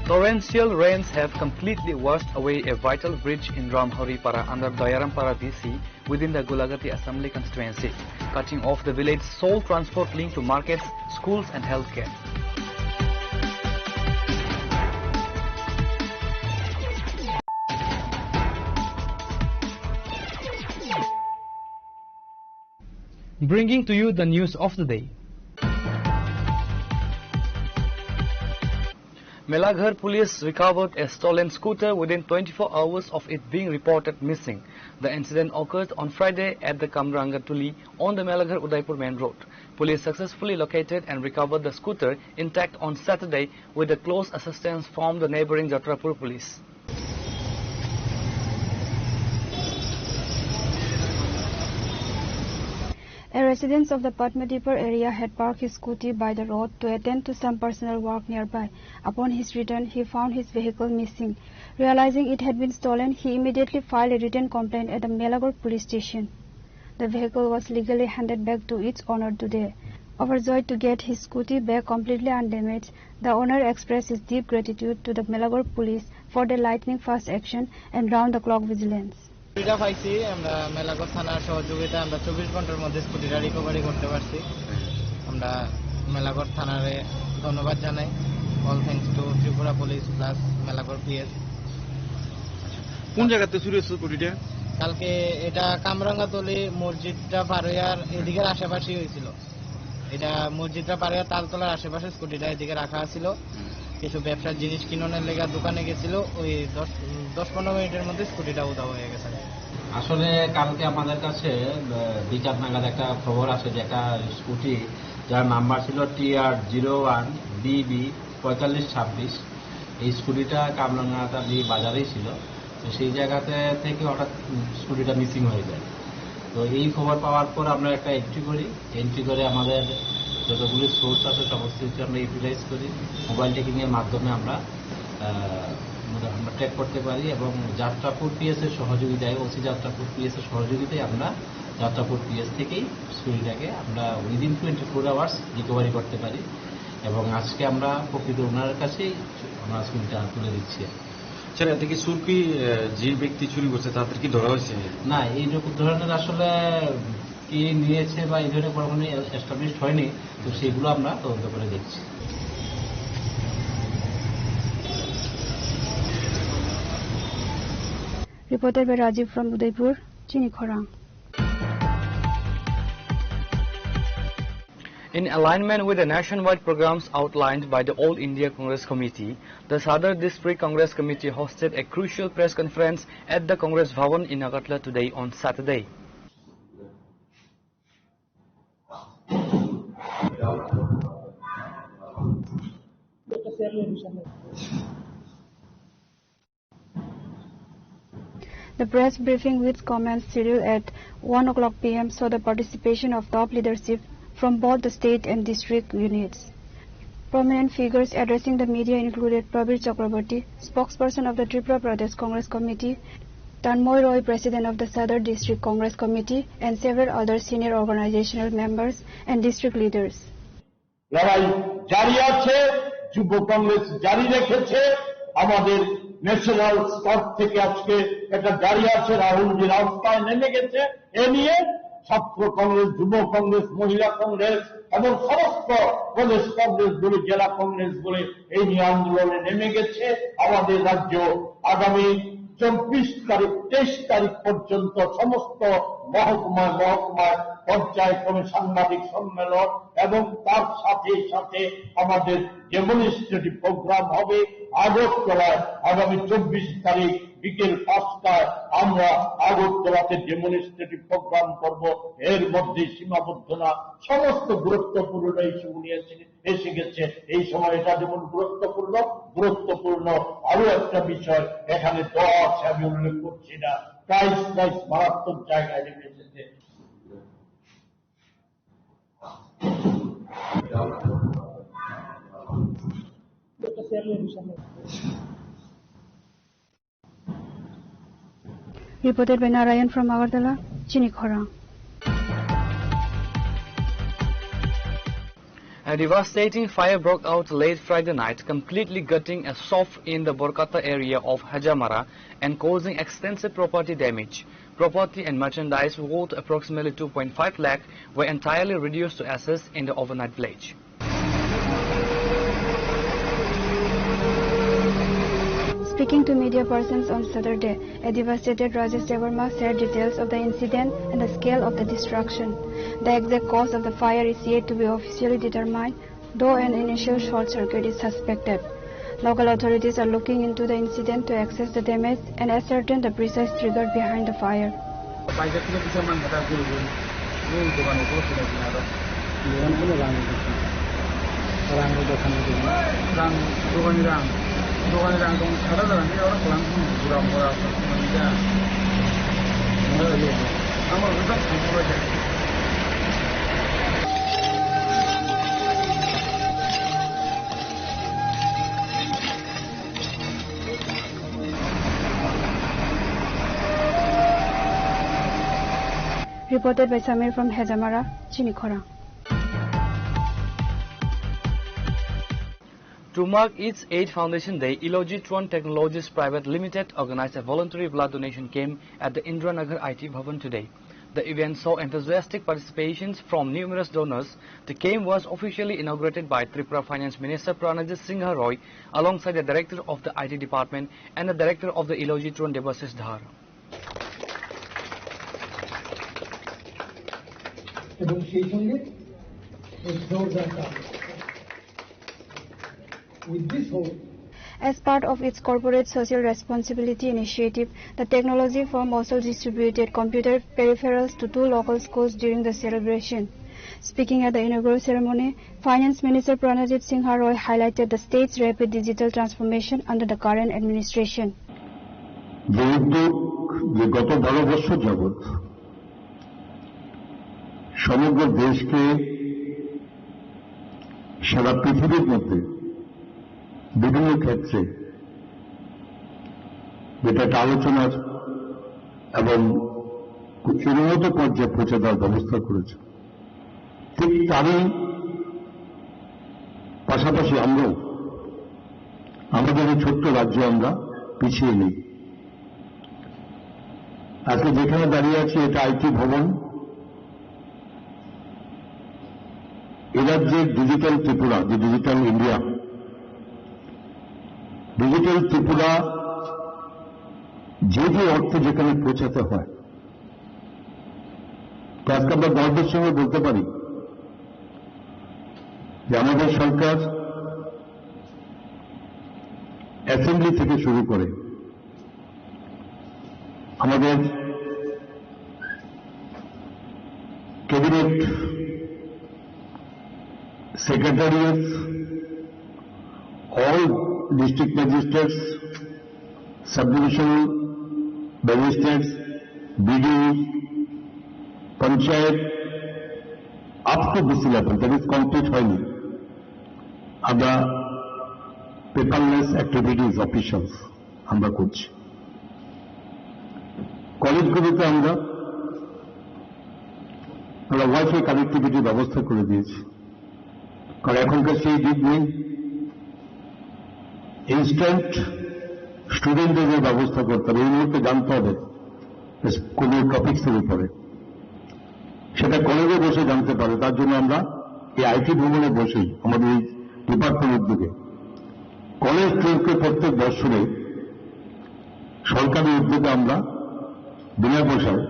Torrential rains have completely washed away a vital bridge in Ramharipara under Dayarampara DC within the Gulagati Assembly constituency, cutting off the village's sole transport link to markets, schools and healthcare. Bringing to you the news of the day. Melaghar police recovered a stolen scooter within 24 hours of it being reported missing. The incident occurred on Friday at the Kamrangatuli on the Melaghar-Udaipur main road. Police successfully located and recovered the scooter intact on Saturday with the close assistance from the neighboring Jatrapur police. A resident of the Padmadipur area had parked his scooty by the road to attend to some personal work nearby. Upon his return, he found his vehicle missing. Realizing it had been stolen, he immediately filed a written complaint at the Melaghar police station. The vehicle was legally handed back to its owner today. Overjoyed to get his scooty back completely undamaged, the owner expressed his deep gratitude to the Melaghar police for their lightning-fast action and round-the-clock vigilance. স্কুটিটা পাইছি আমরা মেলাঘর থানার সহযোগিতা আমরা 24 ঘন্টার মধ্যে স্কুটিটা recovery করতে পারছি আমরা মেলাঘর থানারে ধন্যবাদ জানাই all thanks to Tripura police plus Melaghar PS কোন জায়গাতে চুরি হয়েছে স্কুটিটা কালকে এটা কামরাঙ্গাতলি মসজিদটা পারোয়ার এদিকের আশেপাশেই হয়েছিল এটা মসজিদটা পারোয়ার তালতলার আশেপাশে স্কুটিটা এদিকে রাখা ছিল কিছু ব্যবসার জিনিস কিনানোর লেগে দোকানে গেছিল ওই 10-15 মিনিটের মধ্যে স্কুটিটা উধাও হয়ে গেছে আসলে কালকে আমাদের কাছে 2-4 নাগাদ একটা খবর আছে যে একটা স্কুটি যার নাম্বার ছিল TR01BB 4526 এই স্কুটিটা কামরাঙ্গাতলি বাজারেই ছিল তো সেই জায়গাতে থেকে হঠাৎ স্কুটিটা মিসিং হয়ে যায় তো এই খবর পাওয়ার পর আমরা একটা এন্ট্রি করে আমাদের যতগুলি সোর্স আছে সমস্ত কিছু আমরা ইউটিলাইজ করি মোবাইল ট্র্যাকিংয়ের মাধ্যমে আমরা ট্র্যাক করতে পারি এবং যাত্রাপুর পিএস এর সহযোগিতায় ওসি যাত্রাপুর পিএস এর সহযোগিতায় আমরা যাত্রাপুর পিএস থেকেই স্কুটিটাকে আমরা উইদিন 24 আওয়ার্স রিকভারি করতে পারি এবং আজকে আমরা প্রকৃত ওনার কাছেই আমরা স্কুটিটা তুলে দিচ্ছি স্যার এতে কি চুর কি যে ব্যক্তি চুরি করছে তাদের কি ধরা হয়েছে না এই ধরনের আসলে কি নিয়েছে বা এই ধরনের কোনো এস্টাবলিশড হয়নি তো সেগুলো আমরা তদন্ত করে দেখছি Reported by Rajiv from Udaipur, Chini Khorang. In alignment with the nationwide programs outlined by the All India Congress Committee, the Sadar District Congress Committee hosted a crucial press conference at the Congress Bhavan in Agartala today on Saturday. The press briefing with comments scheduled at 1:00 p.m. saw the participation of top leadership from both the state and district units. Prominent figures addressing the media included Prabir Chakraborty, spokesperson of the Tripura Pradesh Congress Committee, Tanmoy Roy, president of the Sadar District Congress Committee, and several other senior organizational members and district leaders. লড়াই জারি আছে যুব কংগ্রেস জারি রেখেছে আমাদের national স্তর থেকে আজকে এটা জারি আছে রাহুলজি রাস্তায় নেমে গেছে এ নিয়ে ছাত্র কংগ্রেস, যুব কংগ্রেস, মহিলা কংগ্রেস এবং সমস্ত প্রদেশ কংগ্রেস বলে, জেলা কংগ্রেস বলে এই নিয়ে আন্দোলনে নেমে গেছে। আমাদের রাজ্য আগামী 24 তারিখ 23 তারিখ পর্যন্ত সমস্ত মহকুমায় পর্যায়ক্রমে সাংবাদিক সম্মেলন এবং তার সাথে সাথে আমাদের ডেমনস্ট্রেটিভ প্রোগ্রাম হবে আগরতলায়। আগামী 24 তারিখ বিকেল 5টায় আমরা আগরতলাতে ডেমনস্ট্রেটিভ প্রোগ্রাম করব। এর মধ্যে সীমাবদ্ধ না, সমস্ত গুরুত্বপূর্ণ ইস্যু নিয়ে এসে গেছে। এই সময় এটা যেমন গুরুত্বপূর্ণ আরো একটা বিষয় এখানে 10 আমি উল্লেখ করছি না, প্রাইস মারাত্মক জায়গায় নেমে এসেছে। Reported by Narayan from Agartala, Chinikhora. A devastating fire broke out late Friday night, completely gutting a shop in the Borkata area of Hajamara and causing extensive property damage. Property and merchandise worth approximately 2.5 lakh were entirely reduced to ashes in the overnight blaze. Speaking to media persons on Saturday, a devastated Rajesh Devarma shared details of the incident and the scale of the destruction. The exact cause of the fire is yet to be officially determined, though an initial short circuit is suspected. Local authorities are looking into the incident to assess the damage and ascertain the precise trigger behind the fire. দোকানের একদম খারাপ দাঁড়ানি ওরা plan ঘুরা মরা আমার ওটা সম্পূর্ণ যায়। Reported by Samir from Hajamara, Chinikhora. To mark its 8th Foundation Day, Elogitron Technologies Private Limited organized a voluntary blood donation camp at the Indranagar IT Bhavan today. The event saw enthusiastic participations from numerous donors. The camp was officially inaugurated by Tripura Finance Minister Pranajit Singha Roy alongside the Director of the IT Department and the Director of the Elogitron Debashish Dhar. As part of its corporate social responsibility initiative, the technology firm also distributed computer peripherals to 2 local schools during the celebration. Speaking at the inaugural ceremony, Finance Minister Pranajit Singha Roy highlighted the state's rapid digital transformation under the current administration. গত 12 বছর যাবৎ সমগ্র দেশকে সারা পৃথিবীর মধ্যে বিভিন্ন ক্ষেত্রে যেটা একটা আলোচনার এবং উন্নত পর্যায়ে পৌঁছে দেওয়ার ব্যবস্থা করেছে, ঠিক তারই পাশাপাশি আমরাও আমাদের এই ছোট্ট রাজ্যে আমরা পিছিয়ে নেই। আজকে যেখানে দাঁড়িয়ে আছি এটা আইটি ভবন। এর যে ডিজিটাল ত্রিপুরা, যে ডিজিটাল ইন্ডিয়া, ডিজিটাল ত্রিপুরা যে যে অর্থে যেখানে পৌঁছাতে হয়, তো আজকে আমরা গর্বের সঙ্গে বলতে পারি যে আমাদের সরকার অ্যাসেম্বলি থেকে শুরু করে আমাদের cabinet secretariat, all district magistrates, sub-divisional magistrates, BDOs, panchayat, up to this level, that is complete হয়নি, আমরা পেপারলেস অ্যাক্টিভিটিস অফিসিয়ালস আমরা করছি। কলেজগুলিতে আমরা ওয়াইফাই কানেক্টিভিটির ব্যবস্থা করে দিয়েছি, কারণ এখনকার সেই যুগ নেই। ইনস্ট্যান্ট স্টুডেন্টদের ব্যবস্থা করতে হবে, এই মুহূর্তে জানতে হবে কোন টপিক্সের উপরে। সেটা কলেজে বসে জানতে পারে। তার জন্য আমরা এই আইটি ভবনে বসেই আমাদের এই ডিপার্টমেন্ট উদ্যোগে কলেজ ট্রেনকে প্রত্যেক বছরে সরকারি উদ্যোগে আমরা বিনা পয়সায়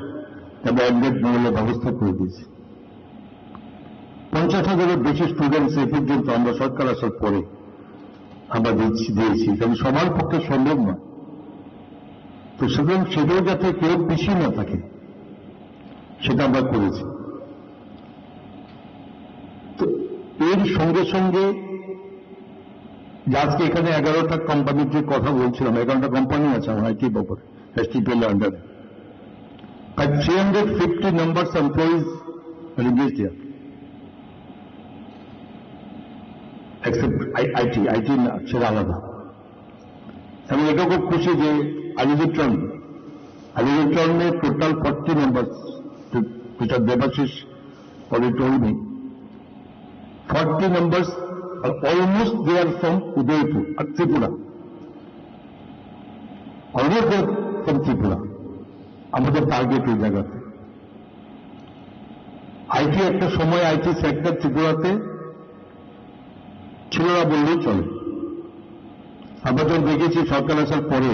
এবং অ্যান্ড্রয়েড মোবাইলের ব্যবস্থা করে দিয়েছি। 50,000-এর বেশি স্টুডেন্টস এ পর্যন্ত আমরা সরকার আসার পরে আমরা দিয়েছি, কারণ সবার পক্ষে সম্ভব নয়। তো সুতরাং সেটাও যাতে কেউ পিছিয়ে না থাকে সেটা আমরা করেছি। তো এর সঙ্গে সঙ্গে আজকে এখানে 11টা কোম্পানির যে কথা বলছিলাম, 11টা কোম্পানি আছে আমার আইটি ব্যাপারে এসটিপিএল আন্ডারে, প্রায় 350 numbers employees are engaged here. Except IT সেটা আলাদা। আমি এটা খুব খুশি যে আলিগেট্রনে total 40 numbers, Mr. Debashish already told me, 40 numbers are almost there from Udaipur, Tripura. Almost there from Tripura. আমাদের টার্গেট ওই জায়গাতে। আইটি একটা সময় আইটি সেক্টর ত্রিপুরাতে ছিল না বললেই চলে। আমরা যখন দেখেছি সরকার আসার পরে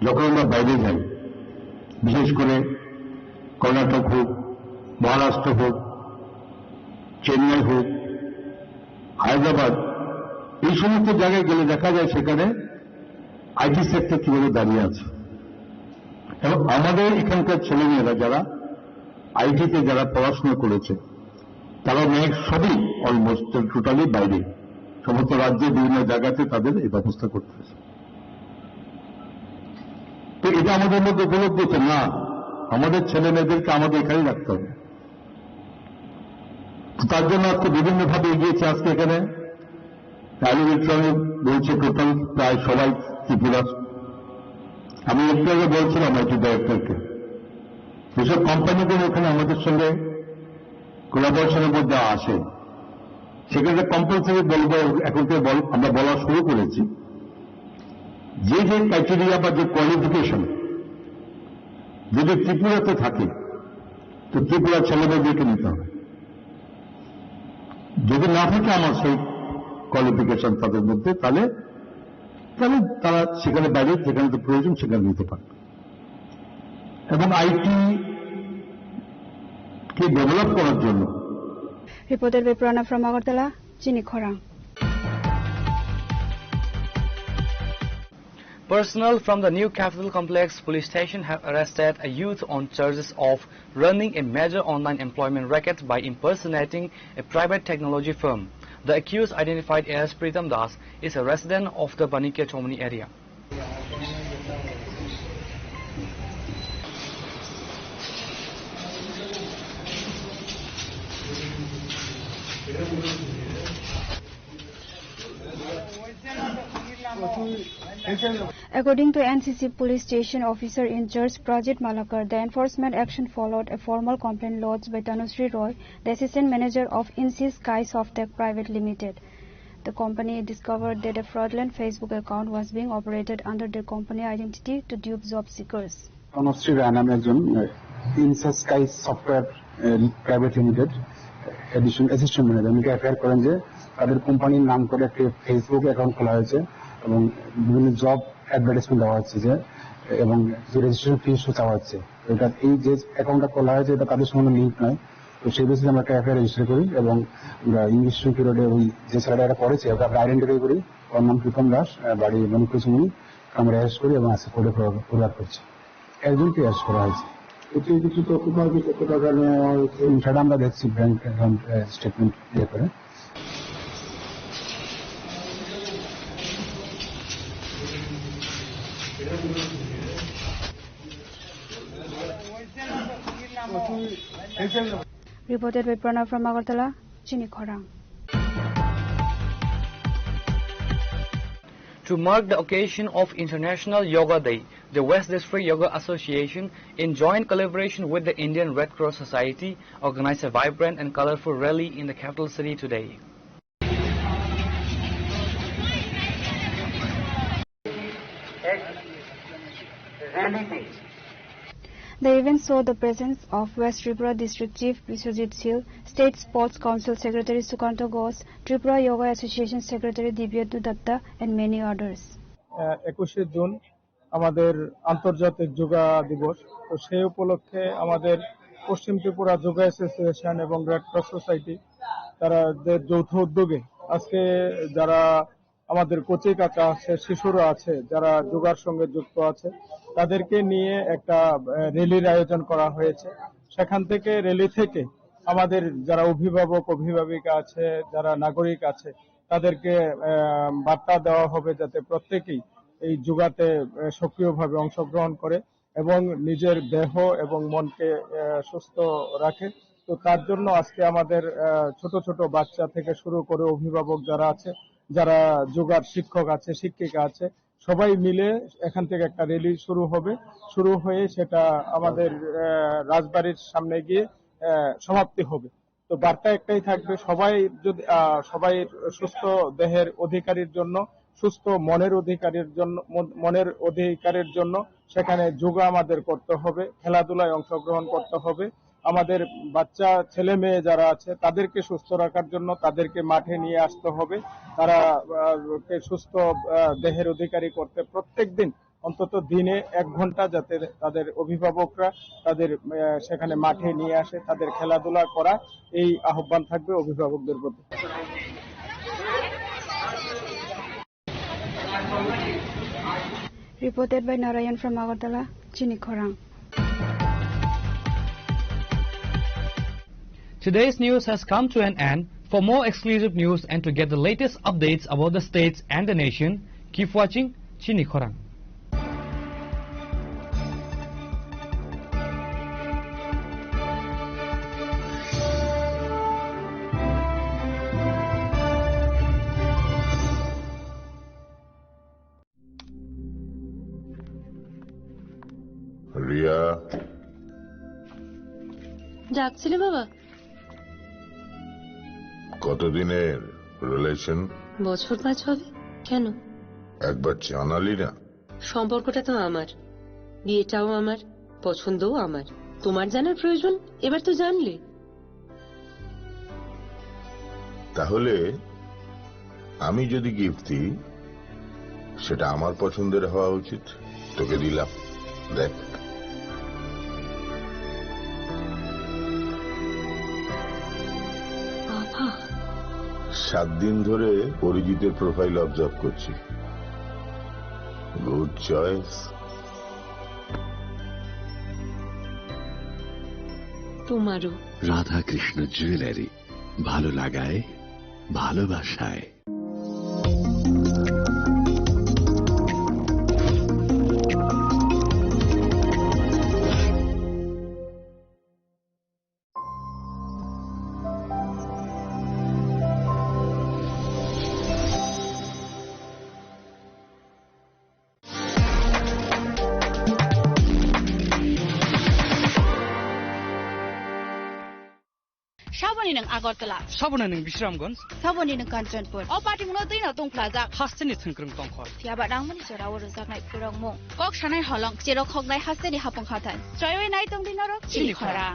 যখন আমরা বাইরে যাই, বিশেষ করে কর্ণাটক হোক, মহারাষ্ট্র হোক, চেন্নাই হোক, হায়দ্রাবাদ, এই সমস্ত জায়গায় গেলে দেখা যায় সেখানে আইটি সেক্টর কিভাবে দাঁড়িয়ে আছে। এবং আমাদের এখানকার ছেলেমেয়েরা যারা আইটিতে যারা পড়াশোনা করেছে তারা সবই অলমোস্ট টোটালি বাইরে, সমস্ত রাজ্যে বিভিন্ন জায়গাতে তাদের এই ব্যবস্থা করতে হয়েছে। তো এটা আমাদের মধ্যে উপলব্ধ হচ্ছে না, আমাদের ছেলে মেয়েদেরকে আমাদের এখানেই রাখতে হবে। তার জন্য আজকে বিভিন্নভাবে এগিয়েছে। আজকে এখানে ইলেকট্রনিক বলছে টোটাল প্রায় সবাই ত্রিপুরা। আমি একটু আগে বলছিলাম আইটি ডাইরেক্টরকে, যেসব কোম্পানিগুলো এখানে আমাদের সঙ্গে কোলাবোরেশনের মধ্যে আসে সেখানে কম্পালসারি বলবো, এখন থেকে আমরা বলা শুরু করেছি, যে যে ক্রাইটেরিয়া বা যে কোয়ালিফিকেশন যদি ত্রিপুরাতে থাকে তো ত্রিপুরা ছেলেমেয়েদেরকে নিতে হবে। যদি না থাকে আমার সেই কোয়ালিফিকেশন তাদের মধ্যে, তাহলে তারা সেখানে বাইরে যেখানে প্রয়োজন সেখানে নিতে পারবে। এবং আইটি কে ডেভেলপ করার জন্য। Reported by Prana from Agartala, Chini Khorang. Personnel from the new Capital Complex police station have arrested a youth on charges of running a major online employment racket by impersonating a private technology firm. The accused, identified as Pritam Das, is a resident of the Banike Chomani area. According to NCC police station officer in charge Prajit Malakar, the enforcement action followed a formal complaint lodged by Tanushree Roy, the assistant manager of INSEE Sky Softech Private Limited. The company discovered that a fraudulent Facebook account was being operated under their company identity to dupe job seekers. Tanushree Roy নামে একজন INSEE Sky Software Private Limited assistant manager উনি FIR করেন যে তাদের কোম্পানির নাম করে একটি ফেসবুক অ্যাকাউন্ট খোলা হয়েছে এবং বিভিন্ন জব অ্যাডভার্টাইজমেন্ট দেওয়া হচ্ছে যে এবং যে রেজিস্ট্রেশন ফিস চাওয়া হচ্ছে। এটা এই যে অ্যাকাউন্টটা খোলা হয়েছে এটা তাদের সঙ্গে লিঙ্ক নয়। তো সেই বেসিসে আমরা একটা এফআইআর রেজিস্টার করি এবং আমরা ইংলিশ পিরিয়ডে ওই যে ছেলেটা এটা করেছে ওকে আমরা আইডেন্টিফাই করি। ওর নাম প্রীতম দাস, বাড়ি মণিপুরচুমনি। আমরা অ্যারেস্ট করি এবং আজকে কোর্টে ফরওয়ার্ড করছি। একজনকে অ্যারেস্ট করা হয়েছে। কিছু তো কত টাকা নেওয়া হয়েছে সেটা আমরা দেখছি ব্যাংক অ্যাকাউন্ট স্টেটমেন্ট ইয়ে করে। Reported by Pranav from Agartala, Chini Khorang. To mark the occasion of International Yoga Day, the West District Yoga Association, in joint collaboration with the Indian Red Cross Society, organized a vibrant and colorful rally in the capital city today. The event saw the presence of West Tripura District Chief Biswajit Sil, State Sports Council Secretary Sukanto Ghosh, Tripura Yoga Association Secretary Divyadu Datta and many others. 21 June আমাদের আন্তর্জাতিক যোগা দিবস, তো সেই উপলক্ষে আমাদের পশ্চিম Tripura yoga association এবং red cross society তারা যৌথ উদ্যোগে আজকে যারা আমাদের কচি কাঁচা আছে, শিশুরা আছে, যারা যোগার সঙ্গে যুক্ত আছে, তাদেরকে নিয়ে একটা র্যালির আয়োজন করা হয়েছে। সেখান থেকে র্যালি থেকে আমাদের যারা অভিভাবক অভিভাবিকা আছে, যারা নাগরিক আছে, তাদেরকে বার্তা দেওয়া হবে যাতে প্রত্যেকেই এই যোগাতে সক্রিয়ভাবে অংশগ্রহণ করে এবং নিজের দেহ এবং মনকে সুস্থ রাখে। তো তার জন্য আজকে আমাদের ছোট ছোট বাচ্চা থেকে শুরু করে অভিভাবক যারা আছে, যারা যোগার শিক্ষক আছে, শিক্ষিকা আছে, সবাই মিলে এখান থেকে একটা র্যালি শুরু হয়ে সেটা আমাদের রাজবাড়ির সামনে গিয়ে সমাপ্তি হবে। তো বার্তা একটাই থাকবে, সবাই সুস্থ দেহের অধিকারীর জন্য, সুস্থ মনের অধিকারের জন্য সেখানে যোগা আমাদের করতে হবে, খেলাধুলায় অংশগ্রহণ করতে হবে। আমাদের বাচ্চা ছেলে মেয়ে যারা আছে তাদেরকে সুস্থ রাখার জন্য তাদেরকে মাঠে নিয়ে আসতে হবে, তারা সুস্থ দেহের অধিকারী করতে প্রত্যেকদিন অন্তত দিনে 1 ঘন্টা যাতে তাদের অভিভাবকরা তাদের সেখানে মাঠে নিয়ে আসে, তাদের খেলাধুলা করা, এই আহ্বান থাকবে অভিভাবকদের প্রতি। Reported by Narayan from Agartala, Chinikhorang. Today's news has come to an end. For more exclusive news and to get the latest updates about the states and the nation, keep watching Chinikhorang. Riya, ডাকছিলে বাবা? কতদিনের relation? বছর 5 হবে। কেন? একবার জানালি না? সম্পর্কটা তো আমার, বিয়েটাও আমার, পছন্দও আমার। তোমার জানার প্রয়োজন এবার তো জানলে। তাহলে আমি যদি গিফট দিই সেটা আমার পছন্দের হওয়া উচিত। তোকে দিলাম, দেখ। বাবা, 7 দিন ধরে অরিজিতের প্রোফাইল অবজার্ভ করছি। Good choice. তোমারও। রাধা কৃষ্ণ জুয়েলারি, ভালো লাগায় ভালোবাসায়। Saboni nang Agartala, Sabona nang Bishramganj, Saboni nang Kanchanpur. O party mo din na tong plaza. Hasteni thungkrung tongkhor. Tiaba nang mani sora oro zaknai purong mo. Kok shanai halong chero khognai hasteni hapong khatan. Chayoi nai tong din ro Chinikhora.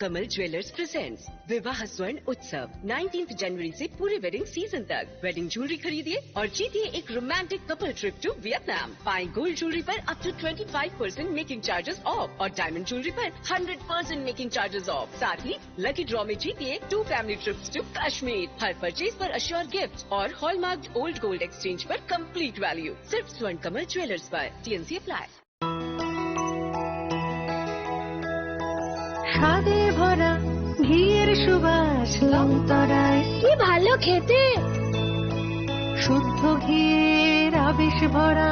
Kamal jewellers presents विवाह स्वर्ण उत्सव 19 जनवरी से पूरे wedding season तक। Wedding jewellery खरीदिए और जीतिए एक romantic couple trip to Vietnam. पाएं गोल्ड ज्वेलरी पर up to 25% making charges off और डायमंड ज्वेलरी पर 100% मेकिंग चार्जेस ऑफ। साथ ही लकी ड्रॉ में जीतिए 2 फैमिली ट्रिप्स टू कश्मीर। हर परचेज पर अश्योर गिफ्ट और हॉलमार्क ओल्ड गोल्ड एक्सचेंज पर कंप्लीट वैल्यू। सिर्फ स्वर्ण कमल ज्वेलर्स पर। TNC apply. স্বাদে ভরা ঘিয়ের সুবাস লংতরায় কি ভালো খেতে শুদ্ধ ঘিয়ের আবেশ ভরা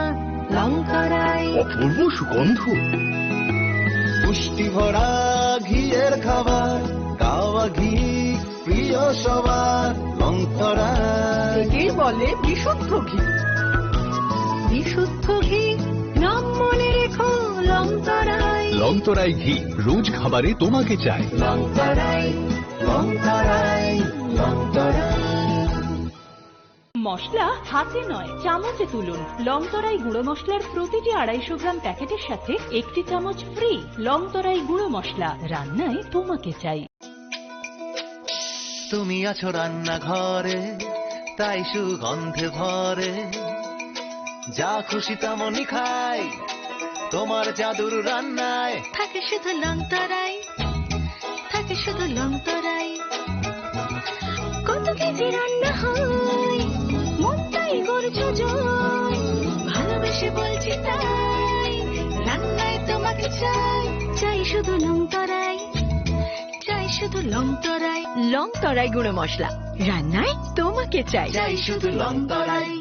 লংতরায় অপূর্ব সুগন্ধ পুষ্টি ভরা ঘিয়ের খাবার গাওয়া ঘি প্রিয় সবার লংতরায় একে বলে বিশুদ্ধ ঘি বিশুদ্ধ ঘি নাম মনে রেখো লংতরায় লংতরাই ঘি রোজ খাবারে তোমাকে চাই। লংতরাই লংতরাই লংতরাই। মশলা হাতে নয় চামচে তুলুন। লংতরাই গুঁড়ো মশলার প্রতিটি 250 গ্রাম প্যাকেটের সাথে 1 চামচ ফ্রি। লংতরাই গুঁড়ো মশলা, রান্নায় তোমাকে চাই। তুমি আছো রান্নাঘরে তাই সুগন্ধে ভরে যা খুশি তেমনই খাই তোমার জাদুর রান্নায় থাকে শুধু লংতরাই থাকে শুধু লংতরাই কত কেজি রান্না হয় মনটাই করছো জয় ভালোবেসে বলছি তাই রান্নায় তোমাকে চাই চাই শুধু লংতরাই চাই শুধু লংতরাই লংতরাই গুঁড়ো মশলা রান্নায় তোমাকে চাই চাই শুধু লংতরাই।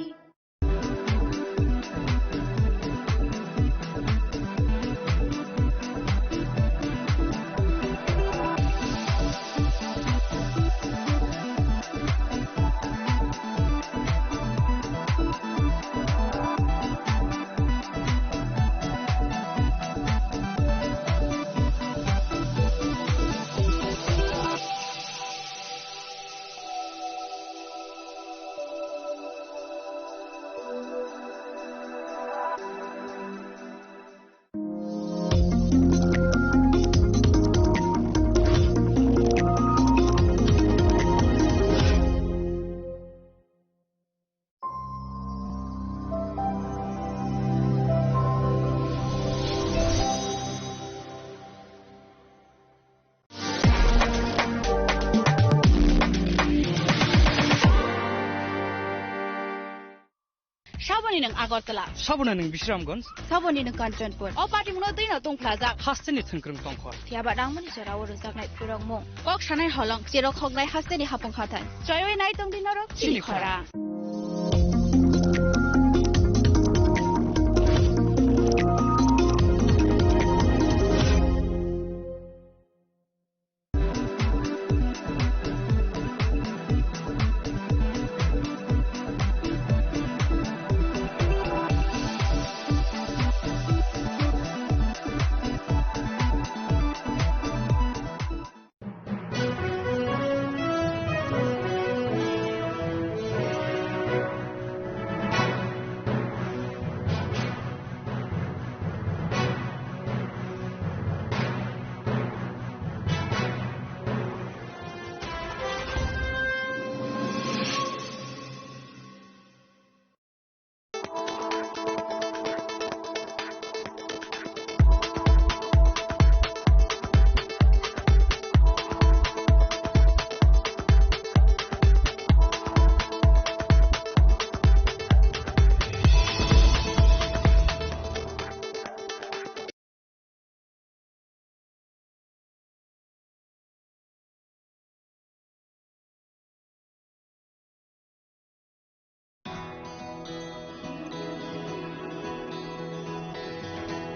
Saboni ng Agartala. Sabona ng Bishramganj. Saboni ng Kanchanpur. O pati mo din na tong plaza. Haste ni thungkrung tongkhor. Tiaba dang mani sara oro saknai purong mo. Kok sanai holong siro khognai haste ni hapong khatan. Choyoi nai tong dinarok chili khora.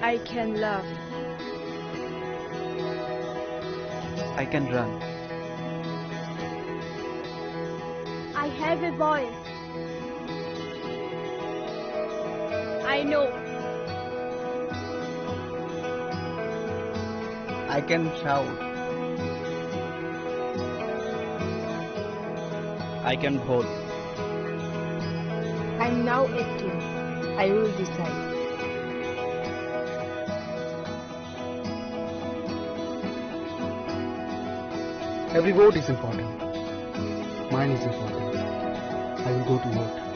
I can love. I can run. I have a voice. I know. I can shout. I can hold. I'm now 18. I will decide. Every vote is important. Mine is important. I will go to vote.